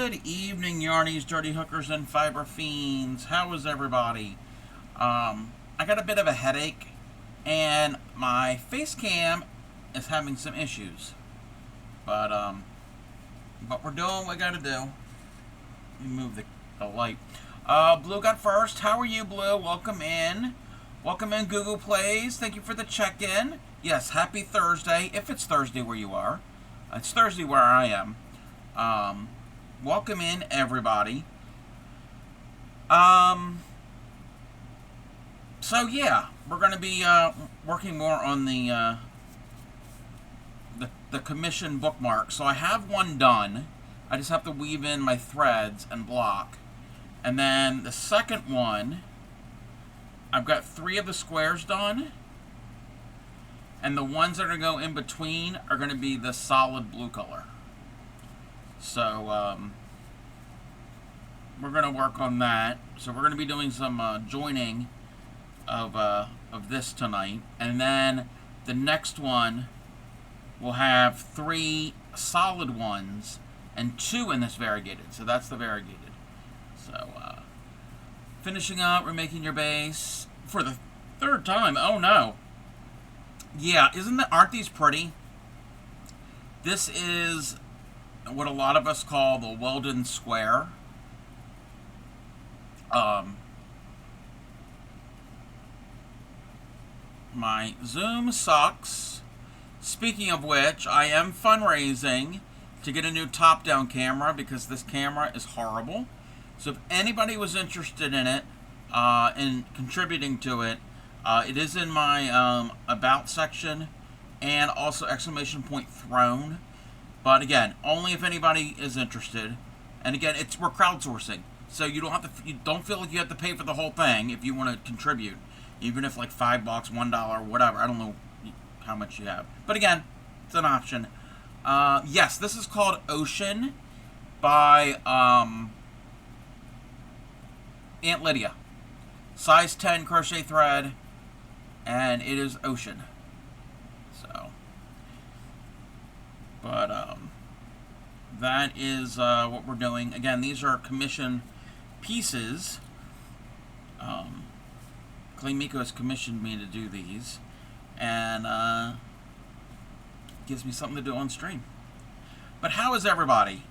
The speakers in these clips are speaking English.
Good evening, yarnies, dirty hookers, and fiber fiends. How is everybody? I got a bit of a headache, and my face cam is having some issues. But we're doing what we gotta do. Let me move the light. Blue got first. How are you, Blue? Welcome in. Welcome in, Google Plays. Thank you for the check-in. Yes, happy Thursday, if it's Thursday where you are. It's Thursday where I am. Welcome in, everybody. So yeah, we're going to be working more on the commission bookmark. So I have one done. I just have to weave in my threads and block. And then the second one, I've got 3 of the squares done. And the ones that are going to go in between are going to be the solid blue color. So, we're going to work on that. So we're going to be doing some joining of this tonight. And then the next one will have 3 solid ones and 2 in this variegated. So that's the variegated. So, finishing up, remaking your base for the 3rd time. Oh no. Yeah, aren't these pretty? This is what a lot of us call the Weldon Square. My Zoom sucks. Speaking of which, I am fundraising to get a new top-down camera because this camera is horrible. So if anybody was interested in it, in contributing to it, it is in my About section and also exclamation point thrown. But again, only if anybody is interested. And again, we're crowdsourcing, so you don't feel like you have to pay for the whole thing if you want to contribute, even if like $5, $1, whatever. I don't know how much you have, but again, it's an option. Yes, this is called Ocean by Aunt Lydia. Size 10 crochet thread, and it is Ocean. So, but that is what we're doing. Again, these are commission pieces. Clay Miko has commissioned me to do these, and gives me something to do on stream. But how is everybody?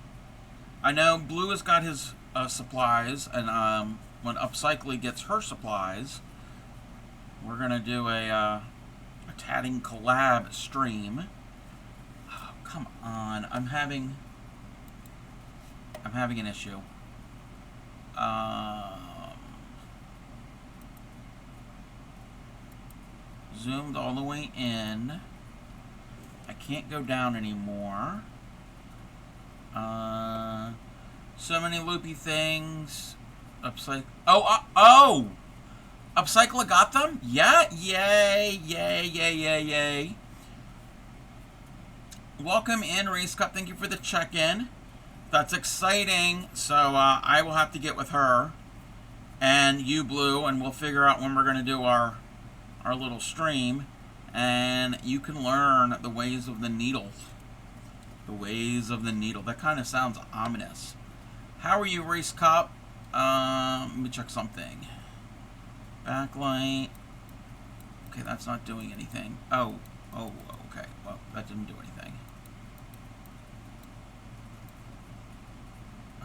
I know Blue has got his supplies, and when Upcycly gets her supplies, we're gonna do a tatting collab stream. Oh, come on, I'm having an issue. Zoomed all the way in. I can't go down anymore. So many loopy things. Oh! Upcycler got them? Yeah, yay, yay, yay, yay, yay. Welcome in, Reese Cup. Thank you for the check-in. That's exciting. So I will have to get with her and you, Blue, and we'll figure out when we're going to do our little stream, and you can learn the ways of the needle. The ways of the needle. That kind of sounds ominous. How are you, Reese Cup? Let me check something. Backlight. Okay, that's not doing anything. Oh, okay. Well, that didn't do anything.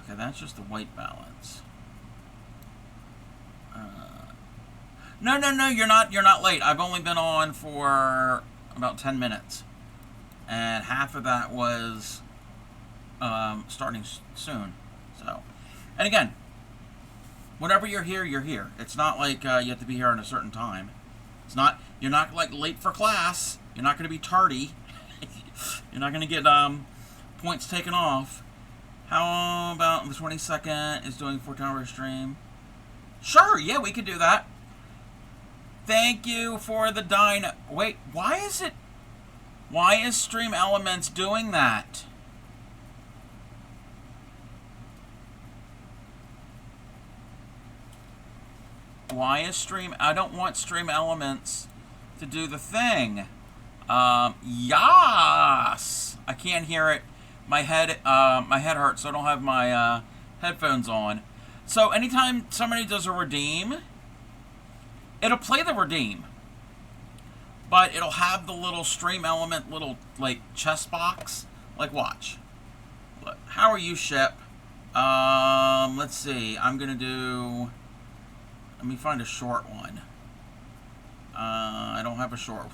Okay, that's just the white balance. No, you're not late. I've only been on for about 10 minutes. And half of that was starting soon. So, and again, whenever you're here, you're here. It's not like you have to be here at a certain time. You're not like late for class. You're not going to be tardy. You're not going to get points taken off. How about the 22nd is doing 14-hour stream? Sure, yeah, we could do that. Thank you for the dino. Wait, why is Stream Elements doing that? Why is I don't want Stream Elements to do the thing. Yas! I can't hear it. my head hurts, so I don't have my headphones on. So anytime somebody does a redeem, it'll play the redeem, but it'll have the little stream element, little like chest box. Like, watch. Look, how are you, Ship? Let's see. I'm gonna do. Let me find a short one. I don't have a short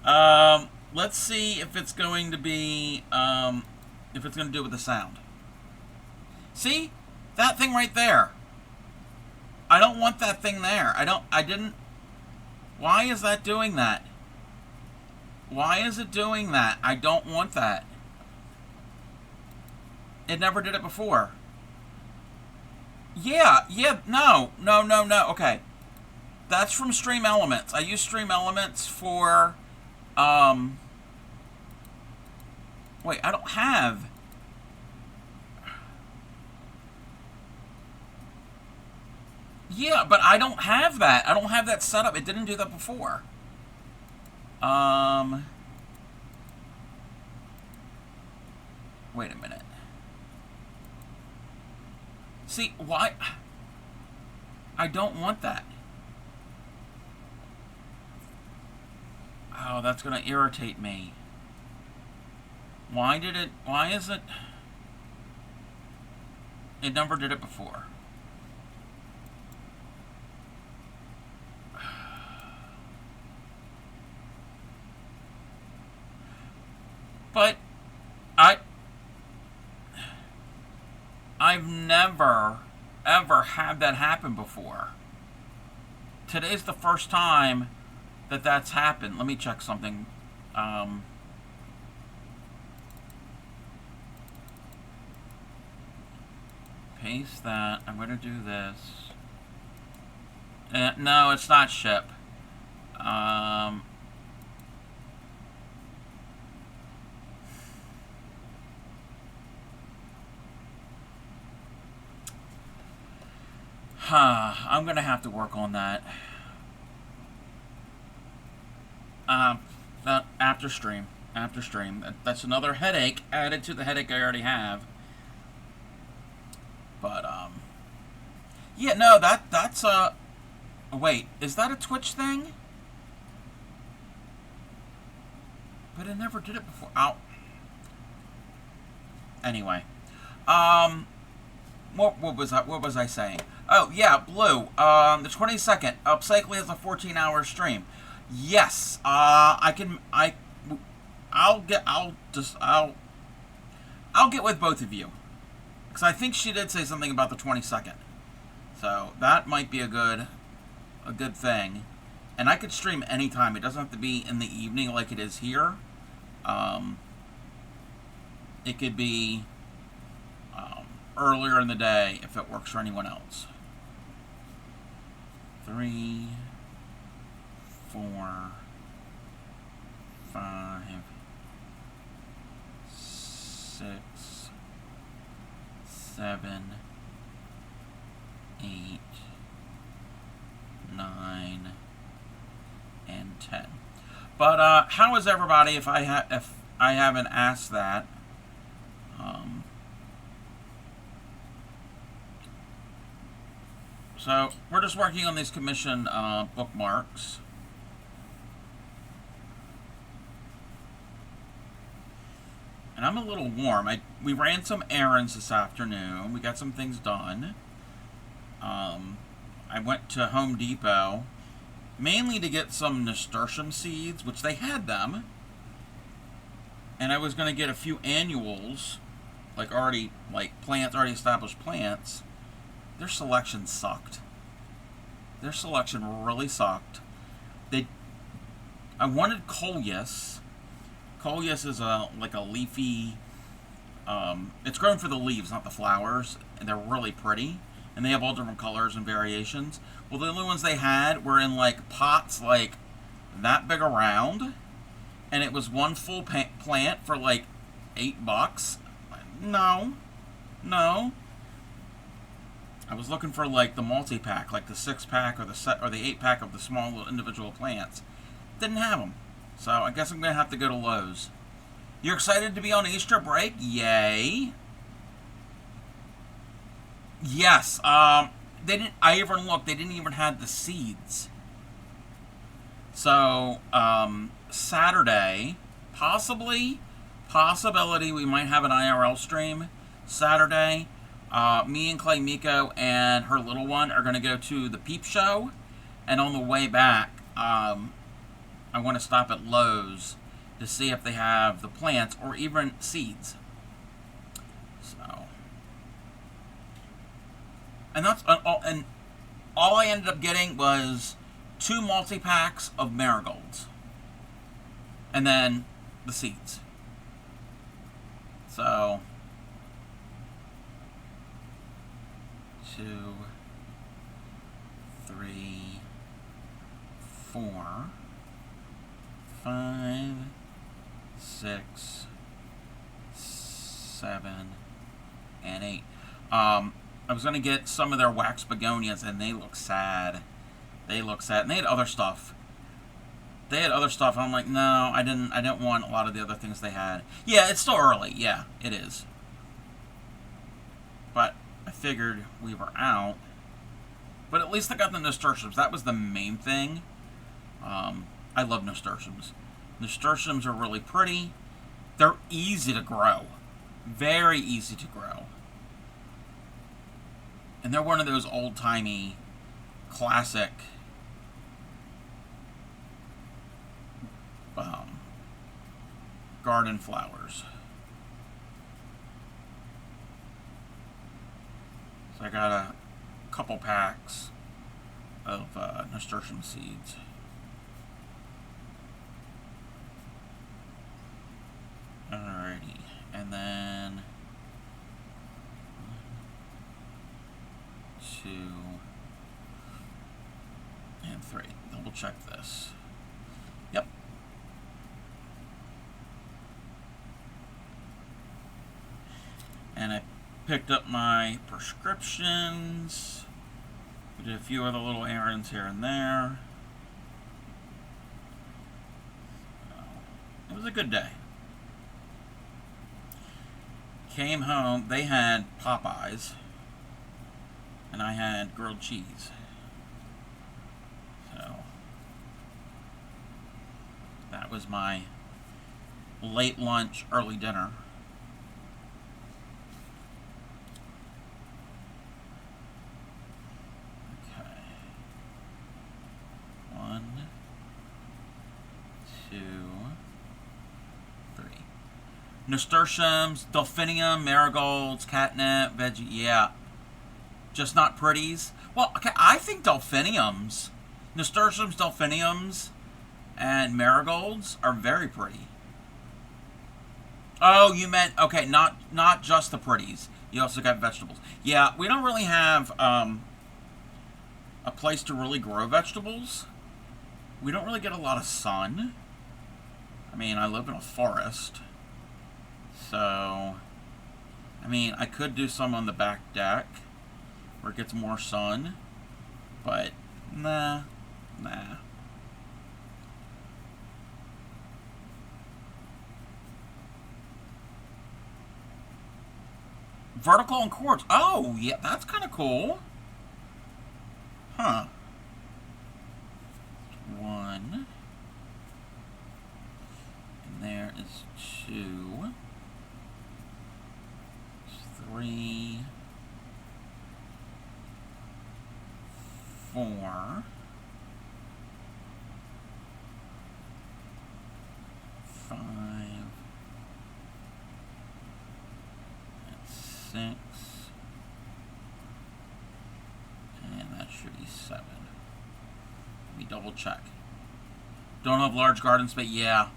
one. Let's see if it's going to be, if it's going to do with the sound. See? That thing right there. I don't want that thing there. I didn't. Why is that doing that? Why is it doing that? I don't want that. It never did it before. Yeah, no. Okay. That's from Stream Elements. I use Stream Elements for, wait, I don't have. Yeah, but I don't have that. I don't have that set up. It didn't do that before. Wait a minute. See, why? I don't want that. Oh, that's going to irritate me. Why is it? It never did it before. But I've never, ever had that happen before. Today's the first time that that's happened. Let me check something. Paste that. I'm going to do this. No, it's not Ship. I'm going to have to work on that. After stream. That's another headache added to the headache I already have. But, yeah, no, that's wait, is that a Twitch thing? But it never did it before. Ow. Anyway. What was I saying? Oh, yeah, Blue. The 22nd. Psychically has a 14-hour stream. Yes. I'll get with both of you. Because I think she did say something about the 22nd. So, that might be a good thing. And I could stream anytime. It doesn't have to be in the evening like it is here. It could be earlier in the day if it works for anyone else. 3, 4, 5, 6, 7, 8, 9, and 10. But how is everybody? If I haven't asked that. So we're just working on these commission bookmarks. And I'm a little warm. We ran some errands this afternoon. We got some things done. I went to Home Depot mainly to get some nasturtium seeds, which they had them. And I was going to get a few annuals, already established plants. Their selection sucked. Their selection really sucked. I wanted coleus. Coleus is a leafy. It's grown for the leaves, not the flowers, and they're really pretty. And they have all different colors and variations. Well, the only ones they had were in pots that big around, and it was one full plant for $8. No. I was looking for the multi-pack, the 6-pack or the 8-pack of the small little individual plants. Didn't have them, so I guess I'm gonna have to go to Lowe's. You're excited to be on Easter break? Yay. Yes. They didn't. I even looked. They didn't even have the seeds. So Saturday, possibility we might have an IRL stream Saturday. Me and Clay Miko and her little one are going to go to the Peep Show, and on the way back, I want to stop at Lowe's to see if they have the plants or even seeds. So, and that's and all I ended up getting was 2 multi-packs of marigolds, and then the seeds. So 2, 3, 4, 5, 6, 7, and 8. I was gonna get some of their wax begonias, and they look sad. They look sad, and they had other stuff. And I'm like, no, I didn't want a lot of the other things they had. Yeah, it's still early. Yeah, it is. But I figured we were out. But at least I got the nasturtiums. That was the main thing. I love nasturtiums. Nasturtiums are really pretty. They're easy to grow. Very easy to grow. And they're one of those old-timey, classic garden flowers. So I got a couple packs of nasturtium seeds. Alrighty, and then 1, 2, and 3. Double check this. Yep. And I picked up my prescriptions. We did a few other little errands here and there. It was a good day. Came home, they had Popeyes, and I had grilled cheese. So that was my late lunch, early dinner. Okay. 1, 2, 3. Nasturtiums, delphinium, marigolds, catnip, veggie, yeah. Just not pretties. Well, okay, I think delphiniums, nasturtiums, delphiniums, and marigolds are very pretty. Oh, you meant, okay, not just the pretties. You also got vegetables. Yeah, we don't really have a place to really grow vegetables. We don't really get a lot of sun. I mean, I live in a forest. So, I mean, I could do some on the back deck where it gets more sun, but nah. Vertical and quartz. Oh, yeah, that's kind of cool. Huh. 1. And there is 2. 3. 4. 5. And 6. And that should be 7. Let me double check. Don't have large garden space. Yeah.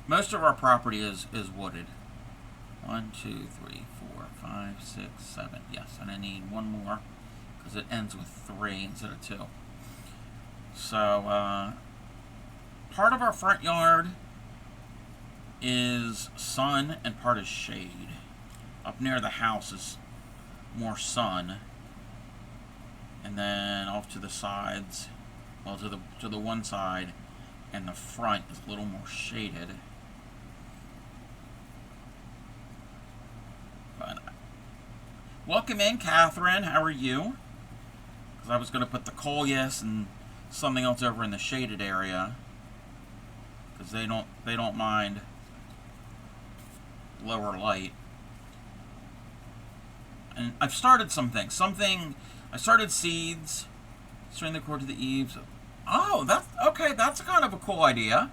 Most of our property is wooded. 1, 2, 3, 4, 5, 6, 7. Yes, and I need one more because it ends with 3 instead of 2. So, part of our front yard is sun and part is shade. Up near the house is more sun, and then off to the sides, well, to the one side and the front is a little more shaded. Welcome in, Catherine. How are you? Because I was going to put the coleus and something else over in the shaded area, because they don't mind lower light. And I've started some things. I started seeds, string the cord to the eaves. Oh, that's okay. That's kind of a cool idea.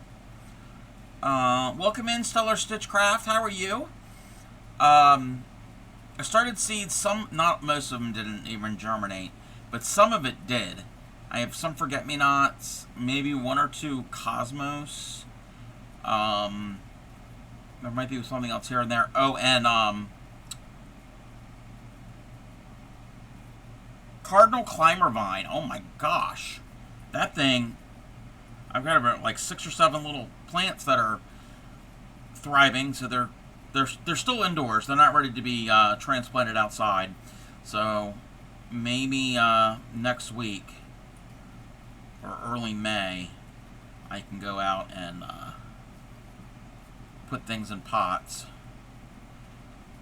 Welcome in, Stellar Stitchcraft. How are you? I started seeds. Some, not most of them didn't even germinate, but some of it did. I have some forget-me-nots, maybe one or two cosmos. There might be something else here and there. Oh, and Cardinal Climber Vine. Oh my gosh, that thing! I've got about like 6 or 7 little plants that are thriving. So they're still indoors. They're not ready to be transplanted outside. So maybe next week or early May, I can go out and put things in pots.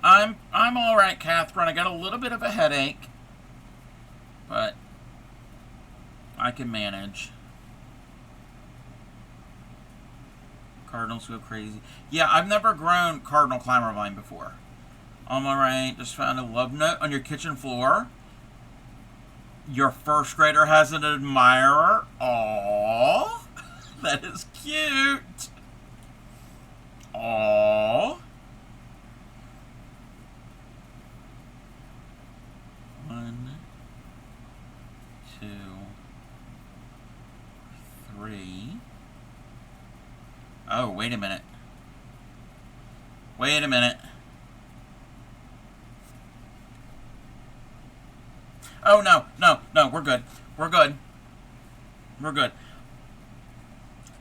I'm all right, Catherine. I got a little bit of a headache, but I can manage. Cardinals go crazy. Yeah, I've never grown Cardinal Climber Vine before. All right, just found a love note on your kitchen floor. Your first grader has an admirer. Aww, that is cute. Aww. 1, 2, 3. Oh, wait a minute. Wait a minute. Oh, no, we're good. We're good. We're good.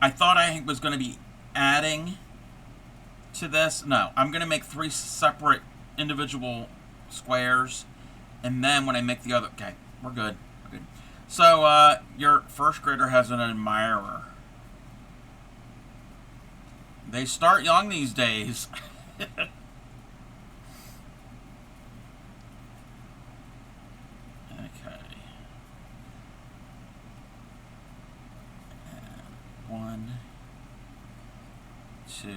I thought I was going to be adding to this. No, I'm going to make 3 separate individual squares, and then when I make the other... Okay, we're good. We're good. So, your first grader has an admirer. They start young these days. Okay. And 1, 2,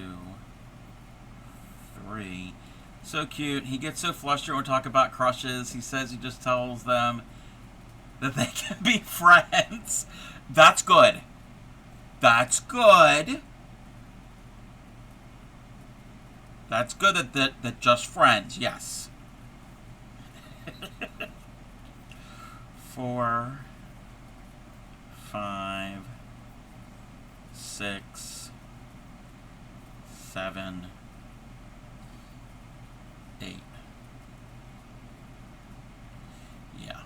3. So cute. He gets so flustered when we talk about crushes. He says he just tells them that they can be friends. That's good. That's good. That's good that just friends, yes. 4, 5, 6, 7, 8. Yeah.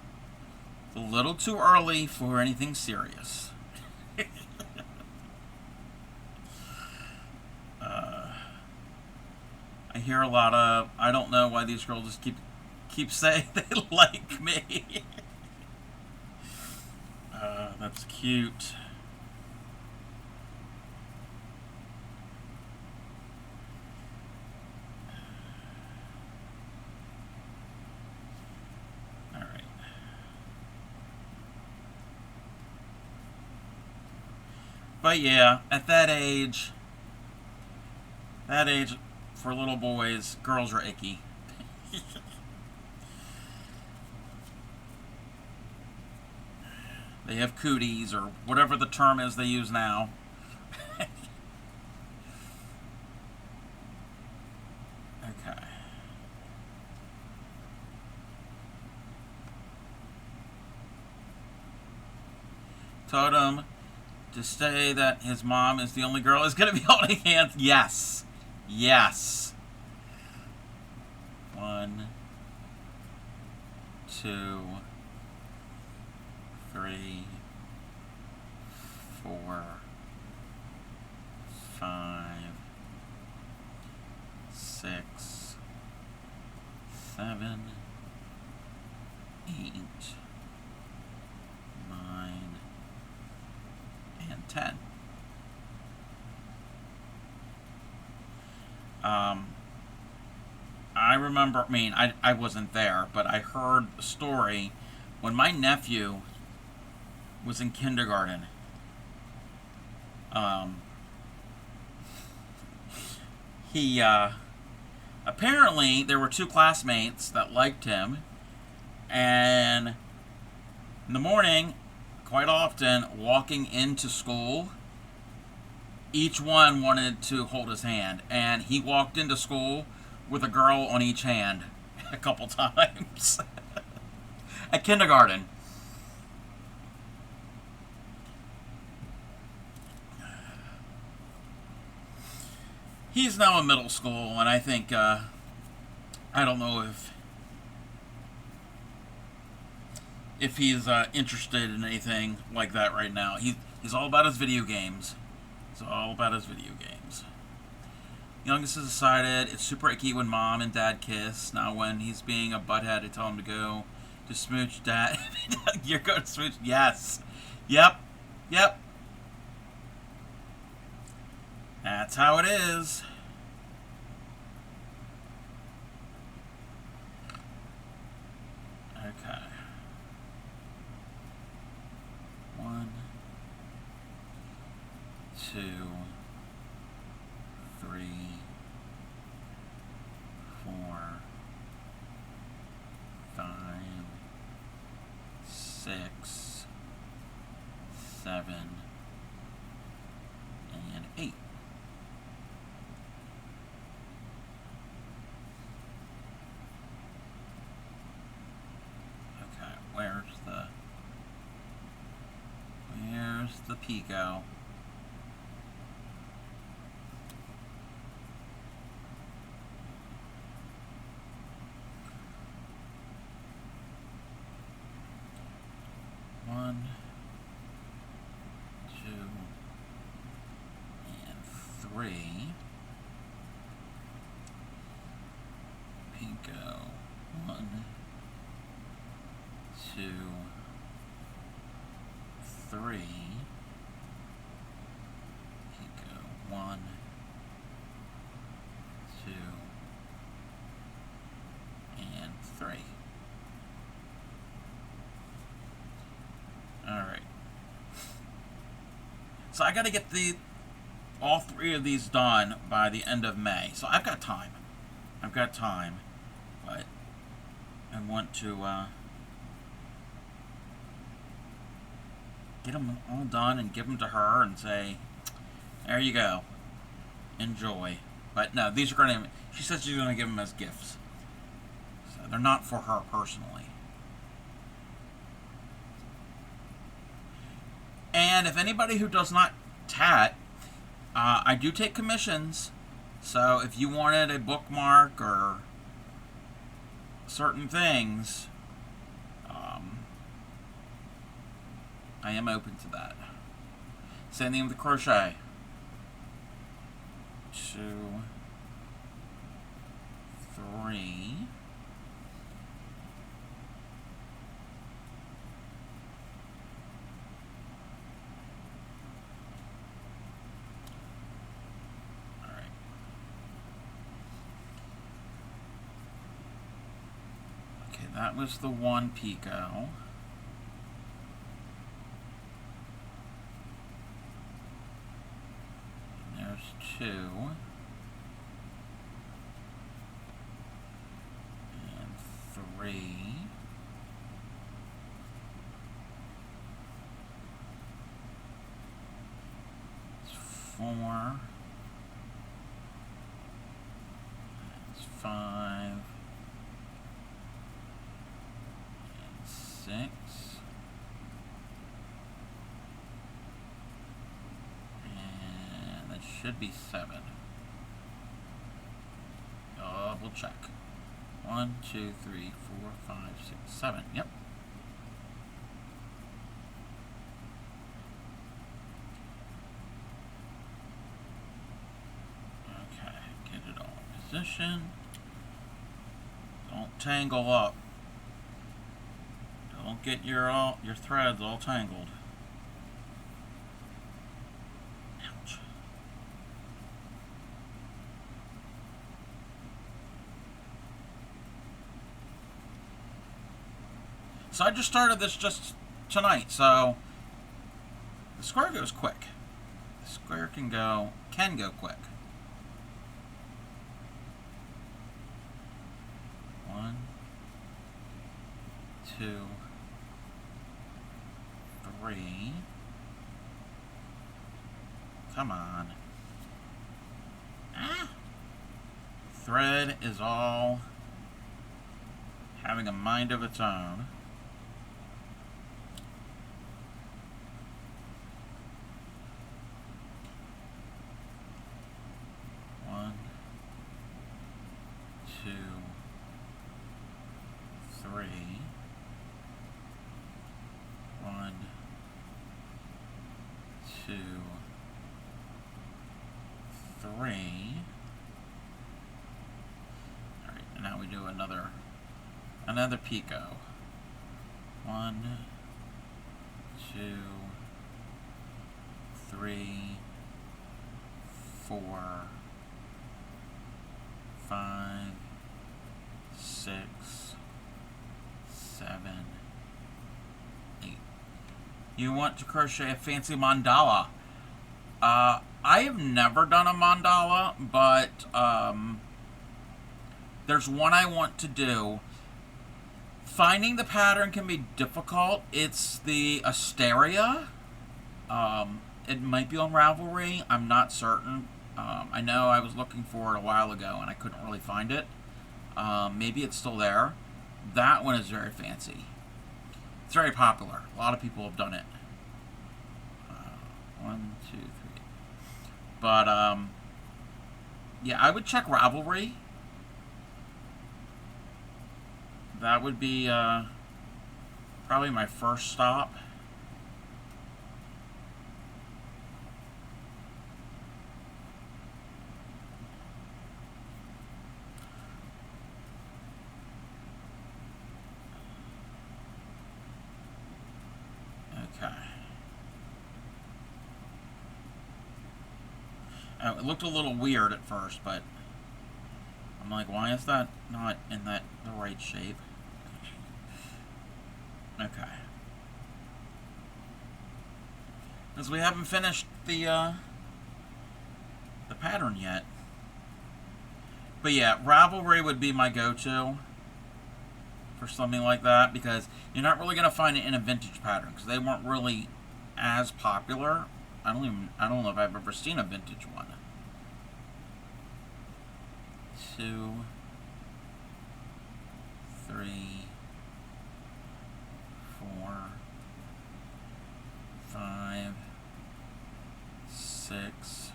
A little too early for anything serious. I hear a lot of, I don't know why these girls just keep saying they like me. That's cute. All right. But yeah, at that age, for little boys, girls are icky. They have cooties, or whatever the term is they use now. Okay. Told him to say that his mom is the only girl who's going to be holding hands. Yes. Yes. 1, 2, 3, 4, 5, 6, 7, 8, 9, and 10. I remember, I mean, I wasn't there, but I heard the story when my nephew was in kindergarten. Um, he, apparently, there were two classmates that liked him, and in the morning, quite often, walking into school, each one wanted to hold his hand, and he walked into school with a girl on each hand a couple times at kindergarten. He's now in middle school, and I think I don't know if he's interested in anything like that right now. He's all about his video games. It's all about his video games. Youngest has decided it's super icky when mom and dad kiss. Now when he's being a butthead, I tell him to go to smooch dad. You're going to smooch? Yes. Yep. Yep. That's how it is. Okay. 1, 2, 3, 4, 5, 6, 7, and 8. Okay, where's the Pico? One, 2, and 3. Pico. 1, 2, 3. Pico. 1, 2, and 3. Alright. So I gotta get all 3 of these done by the end of May. So I've got time. I've got time. But I want to get them all done and give them to her and say, there you go. Enjoy. But no, these are going to, she says she's going to give them as gifts. So they're not for her personally. And if anybody who does not tat, I do take commissions. So if you wanted a bookmark or certain things, I am open to that. Same thing with the crochet. 2, 3. That was the 1 Pico. And there's 2. And 3. It's 4. It's 5. 6. And that should be 7. Double check. 1, 2, 3, 4, 5, 6, 7. Yep. Okay, get it all in position. Don't tangle up. Don't get your threads all tangled. Ouch. So I just started this just tonight, so the square goes quick. The square can go quick. 1, 2, 3. Come on. Ah. Thread is all having a mind of its own. One, 2, 3. 1, 2, 3. Alright, and now we do another picot. 1, 2, 3, 4, 5, 6, 7, 8. You want to crochet a fancy mandala. I have never done a mandala, but there's one I want to do. Finding the pattern can be difficult. It's the Asteria. It might be on Ravelry. I'm not certain. I know I was looking for it a while ago and I couldn't really find it. Maybe it's still there. That one is very fancy. It's very popular. A lot of people have done it. 1, 2, 3. But, yeah, I would check Ravelry. That would be probably my first stop. Okay. It looked a little weird at first, but I'm like, why is that not in the right shape? Okay. Because we haven't finished the pattern yet. But yeah, Ravelry would be my go-to for something like that, because you're not really going to find it in a vintage pattern, because they weren't really as popular. I don't know if I've ever seen a vintage one. 2, 3, 4, 5, 6,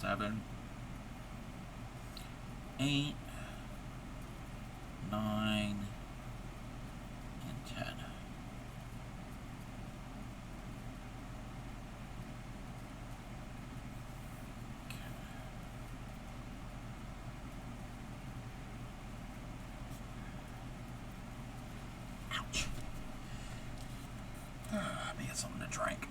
7, 8, 9, and 10. Ouch. Let me get something to drink.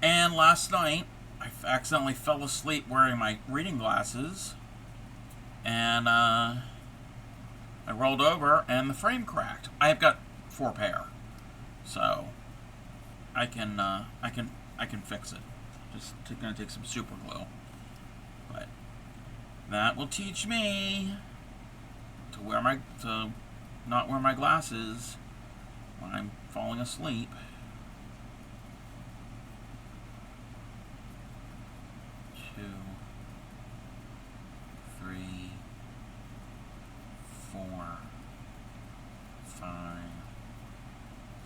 And last night, I accidentally fell asleep wearing my reading glasses, and I rolled over, and the frame cracked. I've got 4 pair, so I can fix it. Just gonna take some super glue, but that will teach me to not wear my glasses when I'm falling asleep. 2, 3, 4, 5,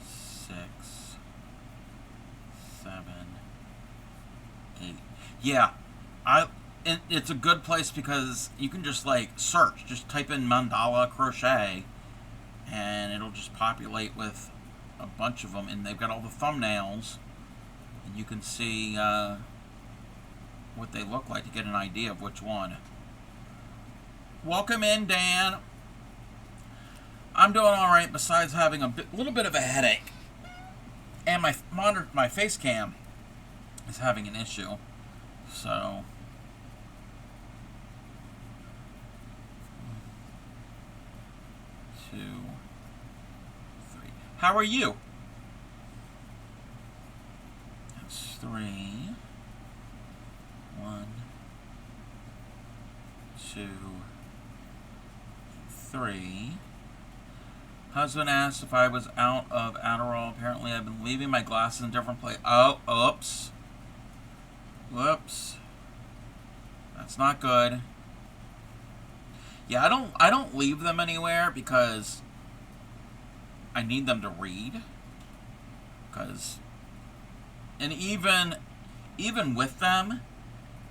6, 7, 8. Yeah, it's a good place because you can just like search, just type in mandala crochet, and it'll just populate with a bunch of them, and they've got all the thumbnails, and you can see what they look like to get an idea of which one. Welcome in, Dan. I'm doing all right, besides having a little bit of a headache, and my face cam is having an issue. So 2, 3. How are you? That's 3. 1, 2, 3. Husband asked if I was out of Adderall. Apparently, I've been leaving my glasses in different places. Oh, oops. Whoops. That's not good. Yeah, I don't leave them anywhere because I need them to read. And even with them,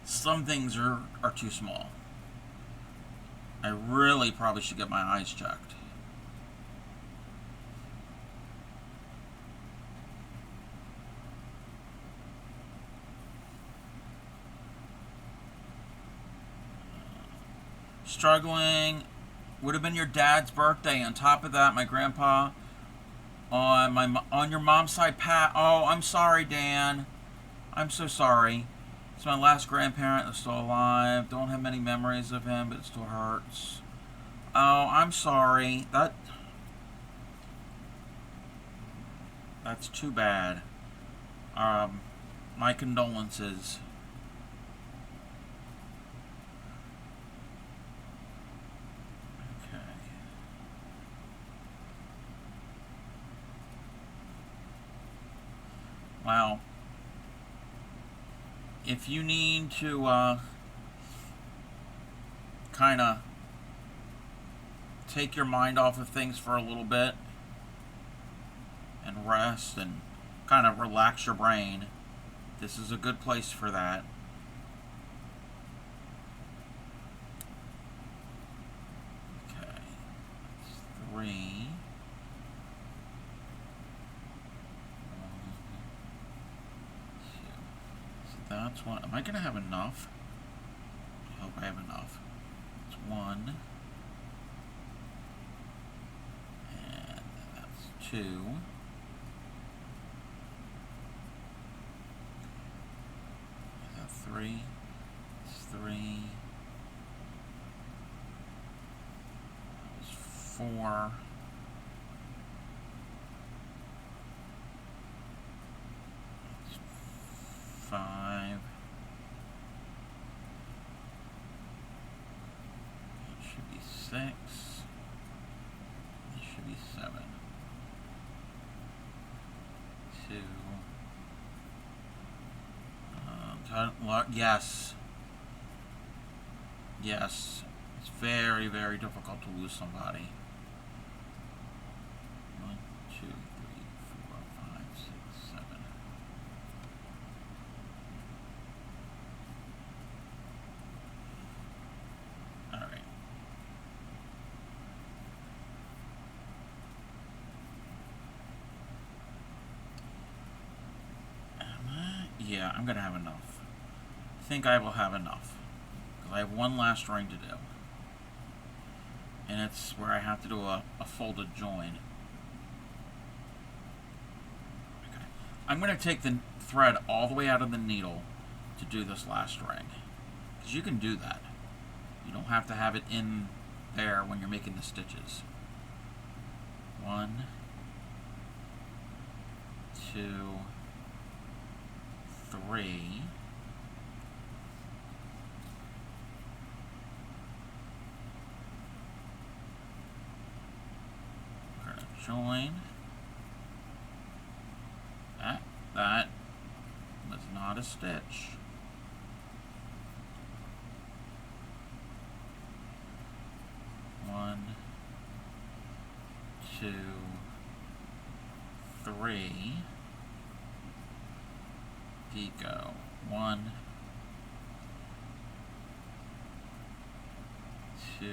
some things are too small. I really probably should get my eyes checked. Struggling. Would have been your dad's birthday. On top of that, my grandpa on your mom's side, Pat. Oh, I'm sorry, Dan. I'm so sorry. It's my last grandparent that's still alive. Don't have many memories of him, but it still hurts. Oh, I'm sorry. That's too bad. My condolences. Wow. If you need to kind of take your mind off of things for a little bit and rest and kind of relax your brain, this is a good place for that. Okay. That's 3. That's one. Am I going to have enough? I hope I have enough. It's 1. And that's 2. That's 3. It's 3. That was 4. 5. It should be 6. It should be 7. 2. Yes. Yes. It's very, very difficult to lose somebody. 1, 2, 3, 4, 5, 6, 7. Yeah, I'm going to have enough. I think I will have enough. Because I have one last ring to do. And it's where I have to do a folded join. Okay. I'm going to take the thread all the way out of the needle to do this last ring. Because you can do that. You don't have to have it in there when you're making the stitches. 1, 2, 3. We're going to join. That was not a stitch. One, 2, 3. Go 1, 2,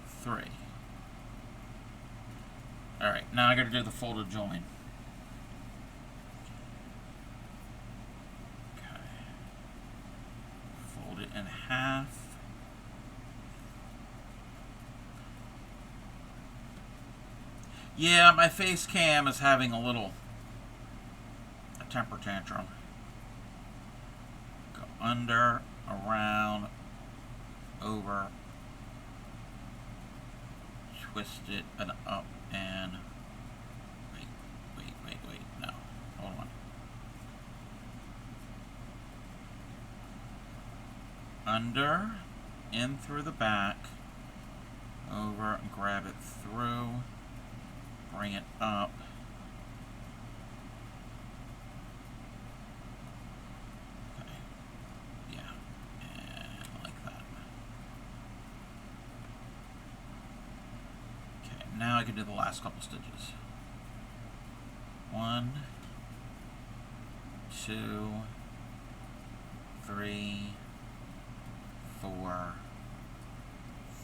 3. Alright, now I gotta do the folded join. Okay. Fold it in half. Yeah, my face cam is having a temper tantrum. Go under, around, over, twist it and up and wait. No, hold on. Under, in through the back, over and grab it through, bring it up. Okay, yeah, and like that. Okay, now I can do the last couple stitches. 1, 2, 3, 4,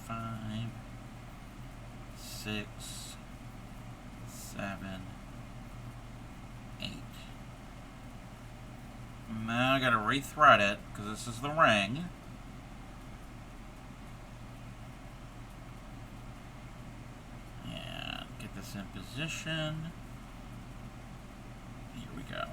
5, 6, 7, 8. Now I gotta rethread it because this is the ring. And get this in position. Here we go.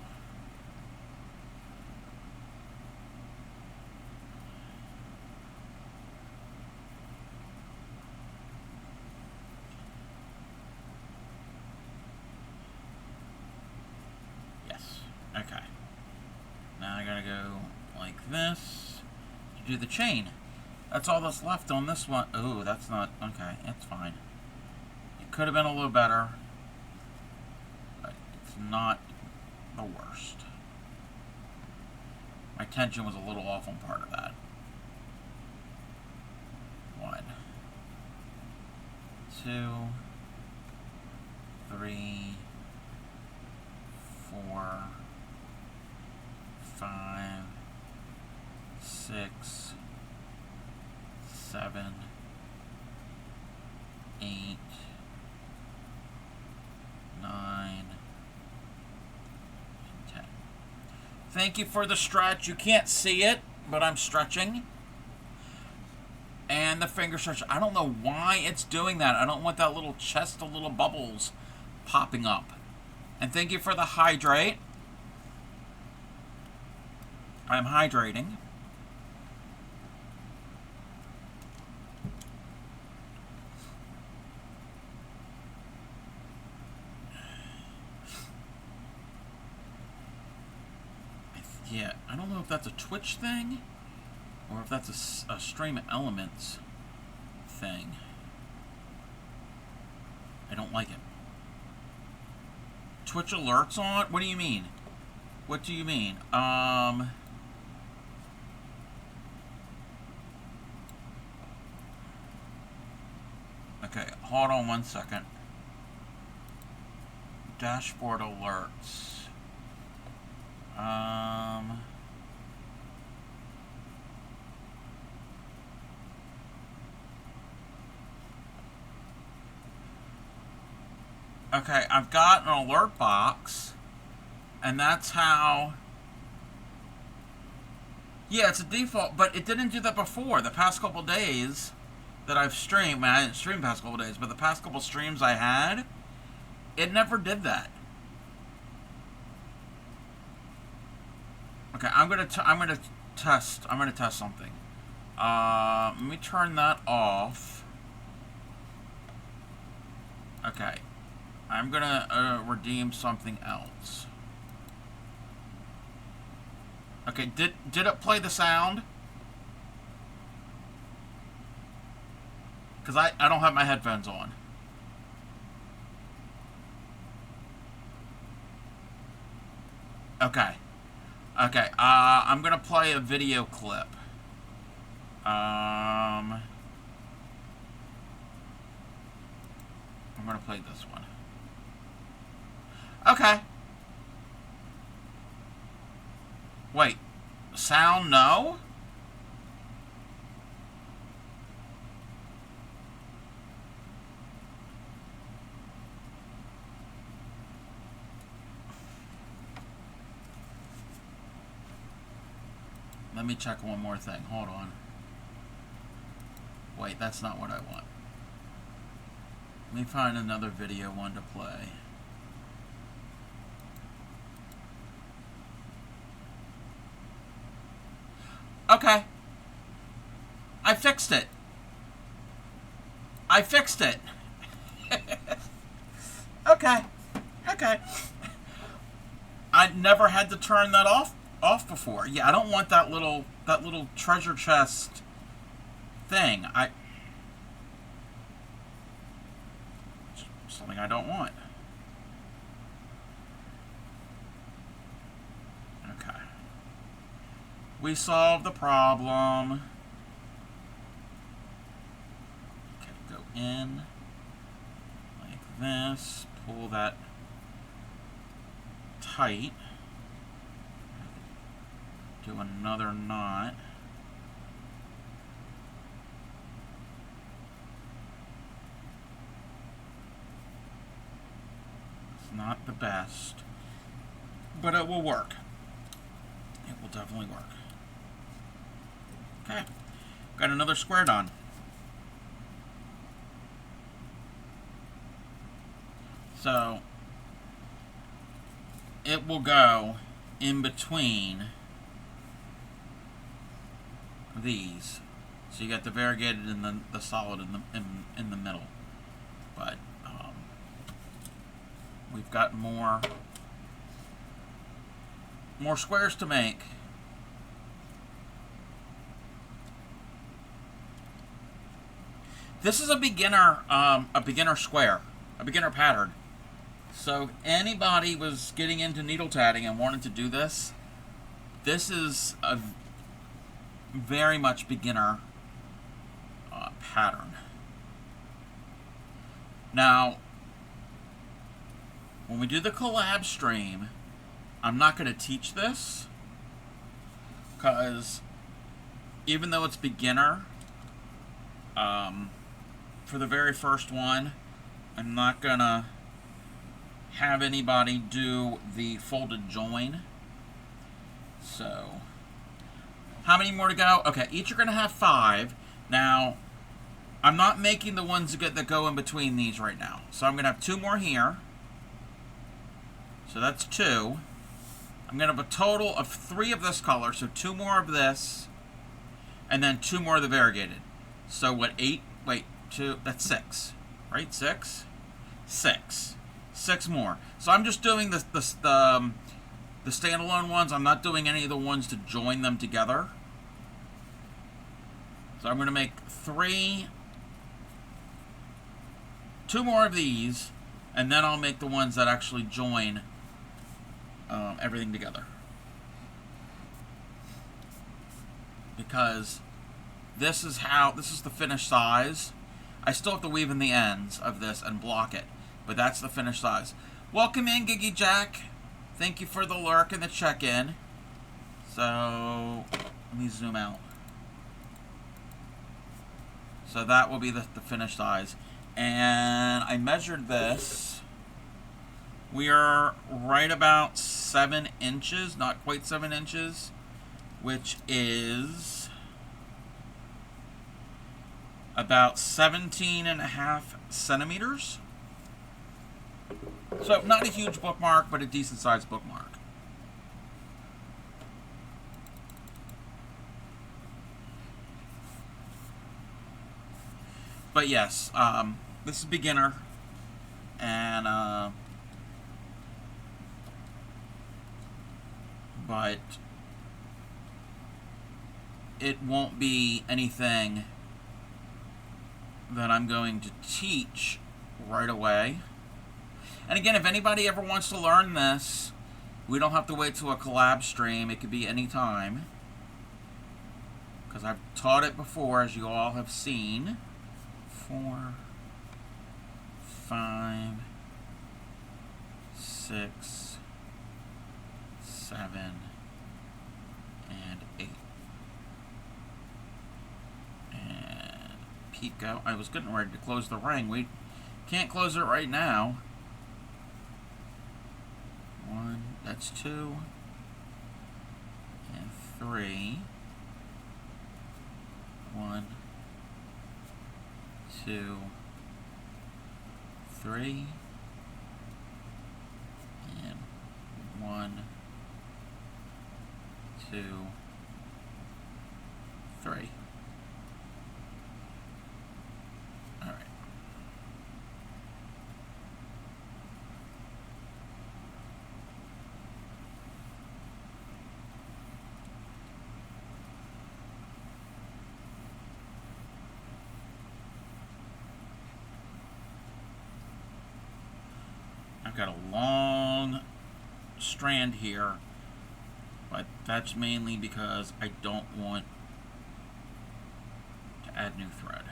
Okay. Now I gotta go like this to do the chain. That's all that's left on this one. Oh, that's not okay. It's fine. It could have been a little better, but it's not the worst. My tension was a little off on part of that. 1, 2, 3, 4, 5, 6, 7, 8, 9, and 10. Thank you for the stretch. You can't see it, but I'm stretching. And the finger stretch. I don't know why it's doing that. I don't want that little chest of little bubbles popping up. And thank you for the hydrate. I'm hydrating. Yeah, I don't know if that's a Twitch thing or if that's a Stream Elements thing. I don't like it. Twitch alerts on? What do you mean? What do you mean? Okay, hold on 1 second. Dashboard alerts. Okay, I've got an alert box, and that's how... Yeah, it's a default, but it didn't do that before. The past couple days that I've streamed, I didn't stream the past couple days, but the past couple streams I had, it never did that. Okay, I'm gonna test something. Let me turn that off. Okay, I'm gonna redeem something else. Okay, did it play the sound? Because I don't have my headphones on. Okay. Okay, I'm gonna play a video clip. I'm gonna play this one. Okay. Wait, sound no? Let me check one more thing. Hold on. Wait, that's not what I want. Let me find another video one to play. Okay. I fixed it. I fixed it. Okay. Okay. I never had to turn that off before. Yeah, I don't want that little treasure chest thing. Something I don't want. Okay. We solved the problem. Okay, go in like this. Pull that tight. Do another knot. It's not the best, but it will work. It will definitely work. Okay, got another square done. So it will go in between these. So you got the variegated and the solid in the middle. But we've got more squares to make. This is a beginner square, a beginner pattern. So if anybody was getting into needle tatting and wanted to do this, this is a very much beginner pattern. Now, when we do the collab stream, I'm not going to teach this, because even though it's beginner, for the very first one, I'm not going to have anybody do the folded join. So, how many more to go? Okay, each are going to have 5. Now, I'm not making the ones that go in between these right now. So I'm going to have 2 more here. So that's 2. I'm going to have a total of 3 of this color, so 2 more of this, and then 2 more of the variegated. So what, 8? Wait, 2, that's 6. Right, 6? 6. 6 more. So I'm just doing the standalone ones. I'm not doing any of the ones to join them together. So I'm going to make 2 more of these, and then I'll make the ones that actually join everything together. Because this is the finished size. I still have to weave in the ends of this and block it, but that's the finished size. Welcome in, Giggy Jack. Thank you for the lurk and the check-in. So let me zoom out. So that will be the finished size. And I measured this. We are right about 7 inches, not quite 7 inches, which is about 17.5 centimeters. So not a huge bookmark, but a decent sized bookmark. But yes, this is beginner, and but it won't be anything that I'm going to teach right away. And again, if anybody ever wants to learn this, we don't have to wait till a collab stream. It could be any time, because I've taught it before, as you all have seen. 4, 5, 6, 7, and 8. And peek out. I was getting ready to close the ring. We can't close it right now. 1, that's 2, and 3. 1, 2, 3, and 1, 2, 3. All right. got a long strand here, but that's mainly because I don't want to add new thread.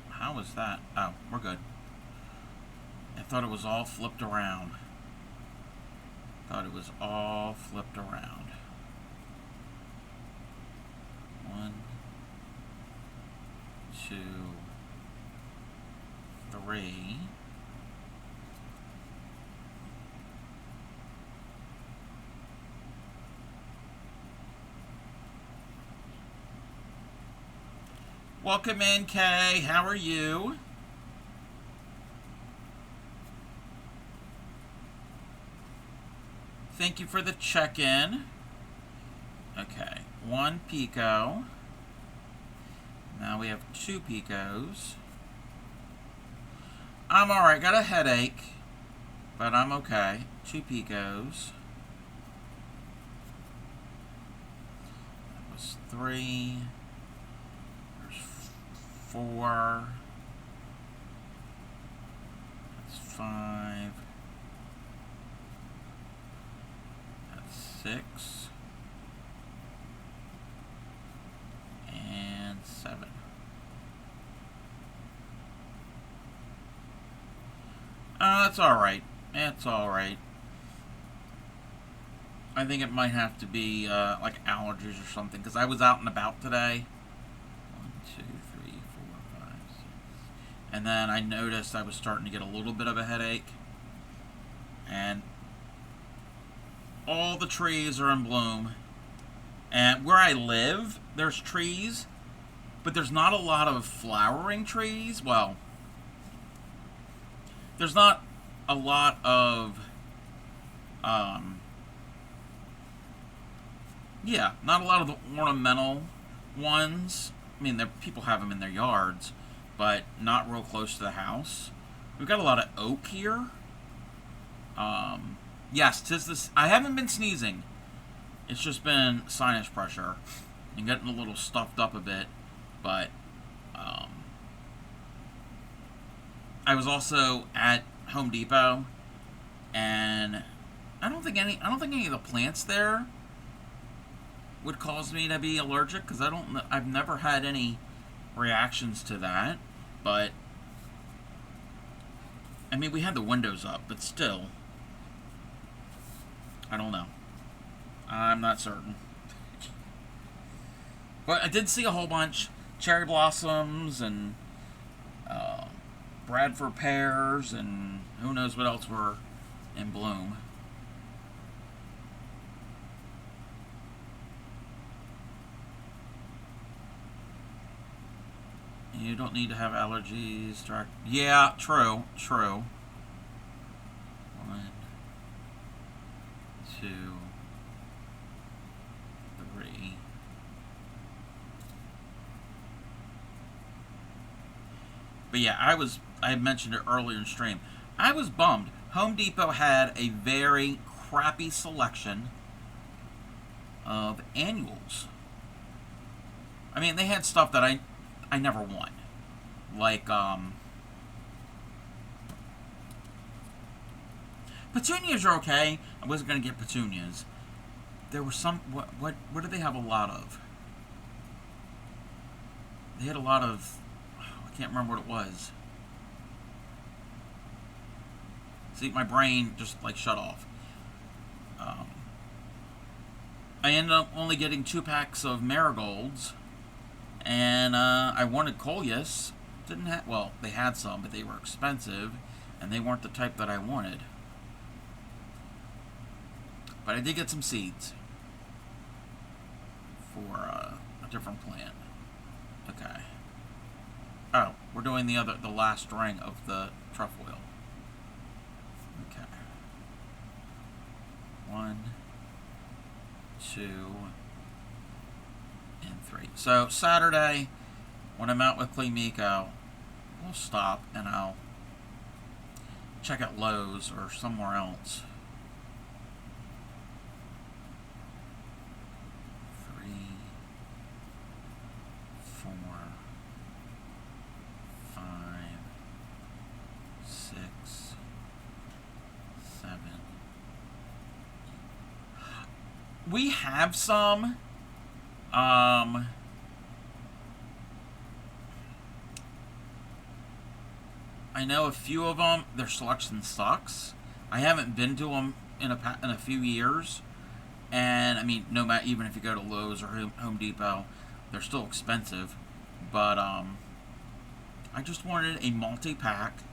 How was that? Oh, we're good. I thought it was all flipped around. Thought it was all flipped around. 1, 2, 3. Welcome in, Kay. How are you? Thank you for the check-in. Okay, 1 picot. Now we have 2 picots. I'm alright, got a headache, but I'm okay. 2 picots. That was 3. 4. That's 5. That's 6. And 7. That's alright. That's alright. I think it might have to be like allergies or something, because I was out and about today. 1, 2, 3, 4, 5, 6. And then I noticed I was starting to get a little bit of a headache. And all the trees are in bloom. And where I live, there's trees, but there's not a lot of flowering trees. Well, there's not a lot of, yeah, not a lot of the ornamental ones. I mean, people have them in their yards, but not real close to the house. We've got a lot of oak here. Yes, 'tis this. I haven't been sneezing. It's just been sinus pressure and getting a little stuffed up a bit. But I was also at Home Depot, and I don't think any of the plants there would cause me to be allergic, because I've never had any reactions to that. But I mean, we had the windows up, but still, I don't know. I'm not certain. But I did see a whole bunch. Cherry blossoms and Bradford pears and who knows what else were in bloom. You don't need to have allergies. Yeah, true. 1, 2, 3. But yeah, I mentioned it earlier in stream. I was bummed. Home Depot had a very crappy selection of annuals. I mean, they had stuff that I never want. Like, petunias are okay. I wasn't going to get petunias. There were some, what did they have a lot of? They had a lot of, I can't remember what it was. See, my brain just like shut off. I ended up only getting 2 packs of marigolds, and I wanted coleus. Didn't have, well, they had some, but they were expensive, and they weren't the type that I wanted. But I did get some seeds for a different plant. Okay. Oh, we're doing the last ring of the trefoil. Okay. 1, 2, 3. So Saturday, when I'm out with Clemico, we'll stop and I'll check out Lowe's or somewhere else. 3, 4, 5, 6, 7. We have some. I know a few of them. Their selection sucks. I haven't been to them in a few years, and I mean, no matter, even if you go to Lowe's or Home Depot, they're still expensive. But I just wanted a multi-pack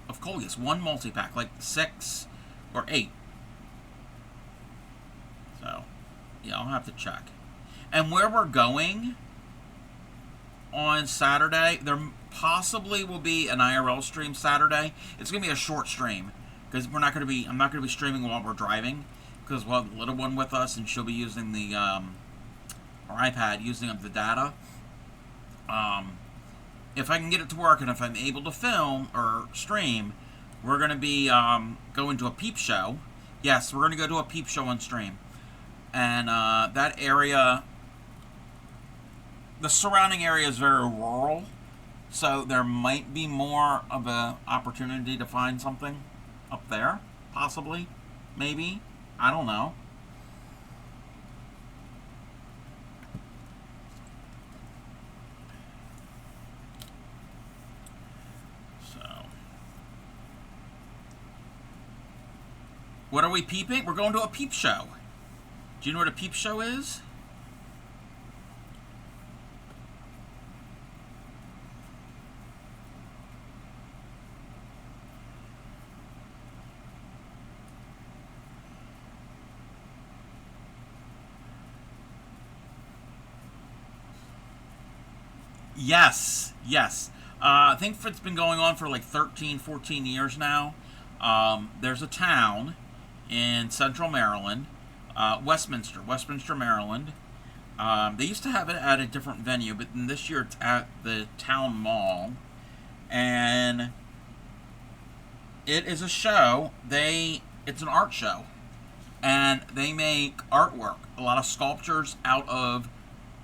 of Coleus. One multi-pack, like 6 or 8. So, yeah, I'll have to check. And where we're going on Saturday, there possibly will be an IRL stream Saturday. It's going to be a short stream because I'm not going to be streaming while we're driving because we'll have the little one with us and she'll be using the our iPad, using up the data. If I can get it to work and if I'm able to film or stream, we're going to be going to a peep show. Yes, we're going to go to a peep show on stream. And that area, the surrounding area is very rural, so there might be more of an opportunity to find something up there, possibly, maybe, I don't know. So, what are we peeping? We're going to a peep show. Do you know what a peep show is? Yes, yes. I think it's been going on for like 13, 14 years now. There's a town in central Maryland, Westminster, Maryland. They used to have it at a different venue, but this year it's at the town mall. And it is a show. It's an art show. And they make artwork, a lot of sculptures out of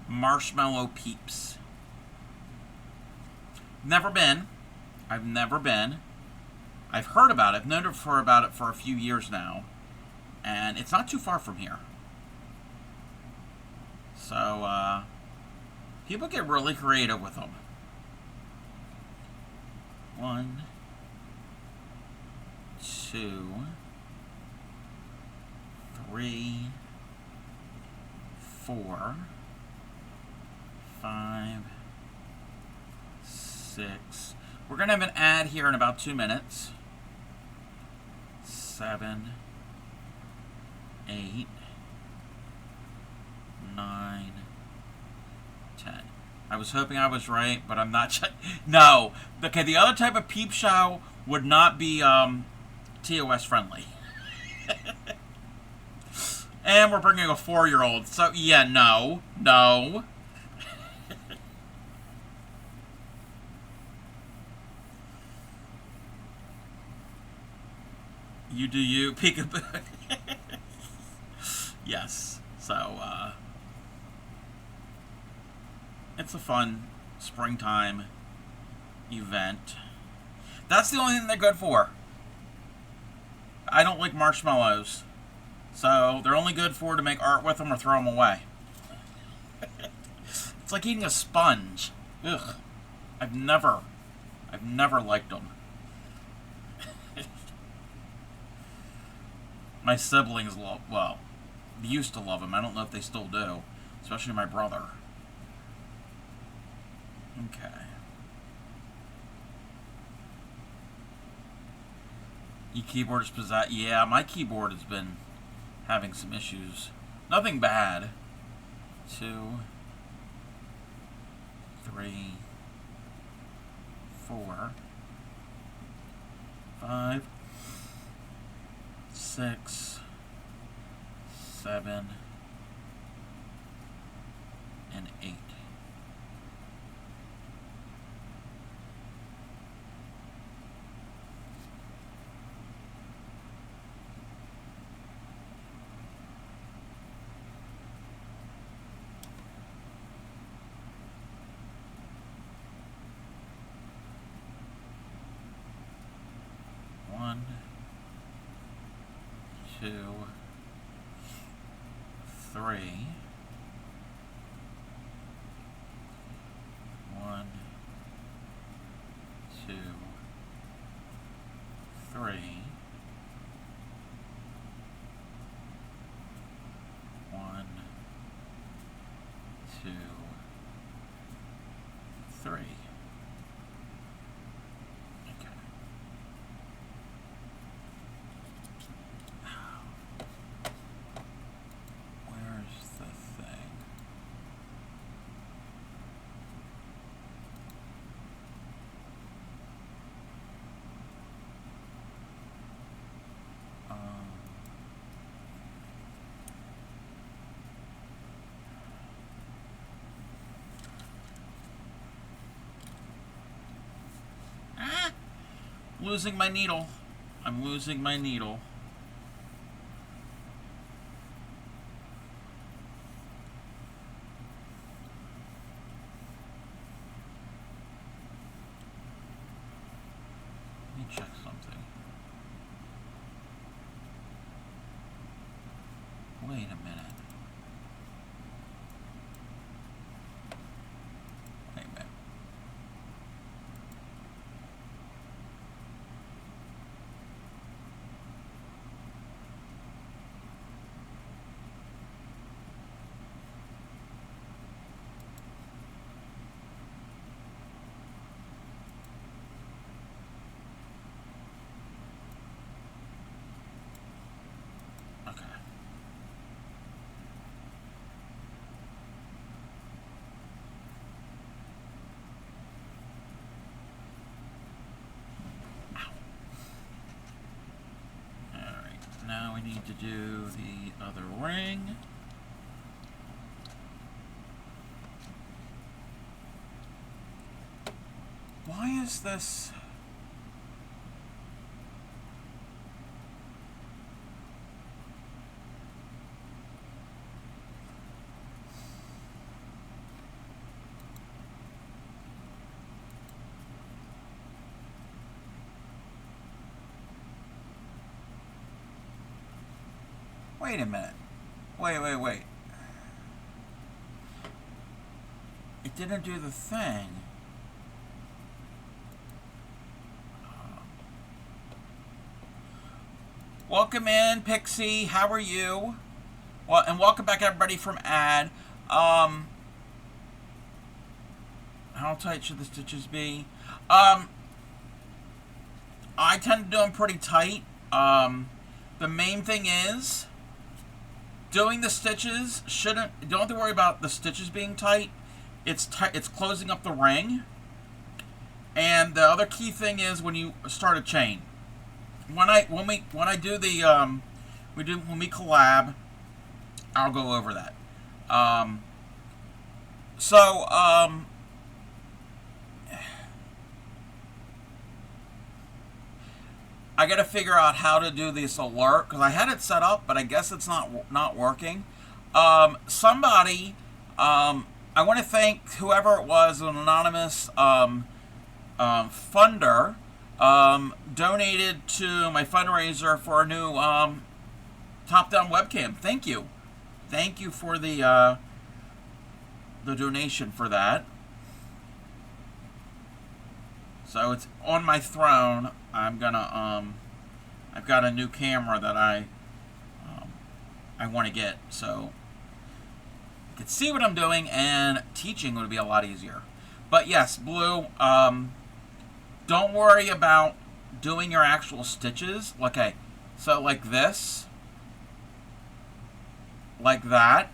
marshmallow peeps. Never been. I've never been. I've heard about it. I've known about it for a few years now. And it's not too far from here. So, people get really creative with them. 1, 2, 3, 4, 5, 6. We're going to have an ad here in about 2 minutes. 7, 8, 9, 10. I was hoping I was right, but I'm not. No. Okay, the other type of peep show would not be TOS friendly. And we're bringing a 4-year-old. So, yeah, no. No. You do you, peekaboo. Yes. So, it's a fun springtime event. That's the only thing they're good for. I don't like marshmallows. So, they're only good for to make art with them or throw them away. It's like eating a sponge. Ugh. I've never liked them. My siblings used to love them. I don't know if they still do. Especially my brother. Okay. Your keyboard is possessed. Yeah, my keyboard has been having some issues. Nothing bad. 2, 3, 4, 5, 6, 7, and 8. One, 2, 3. 1, 2, 3. 1, 2, 3. Okay. Where's the thing? Losing my needle. I'm losing my needle. Let me check something. Wait a minute. Wait a minute. Okay. Alright, now we need to do the other ring. Why is this? Wait a minute. Wait. It didn't do the thing. Welcome in, Pixie. How are you? Well, and welcome back, everybody, from ad. How tight should the stitches be? I tend to do them pretty tight. The main thing is doing the stitches shouldn't. Don't have to worry about the stitches being tight. It's closing up the ring. And the other key thing is when you start a chain. When I do the when we collab, I'll go over that. I got to figure out how to do this alert because I had it set up, but I guess it's not working. Somebody, I want to thank whoever it was, an anonymous funder, donated to my fundraiser for a new top-down webcam. Thank you for the donation for that. So it's on my throne. I'm gonna I've got a new camera that I want to get, so you can see what I'm doing, and teaching would be a lot easier. But yes, Blue, don't worry about doing your actual stitches. Okay, so like this, like that.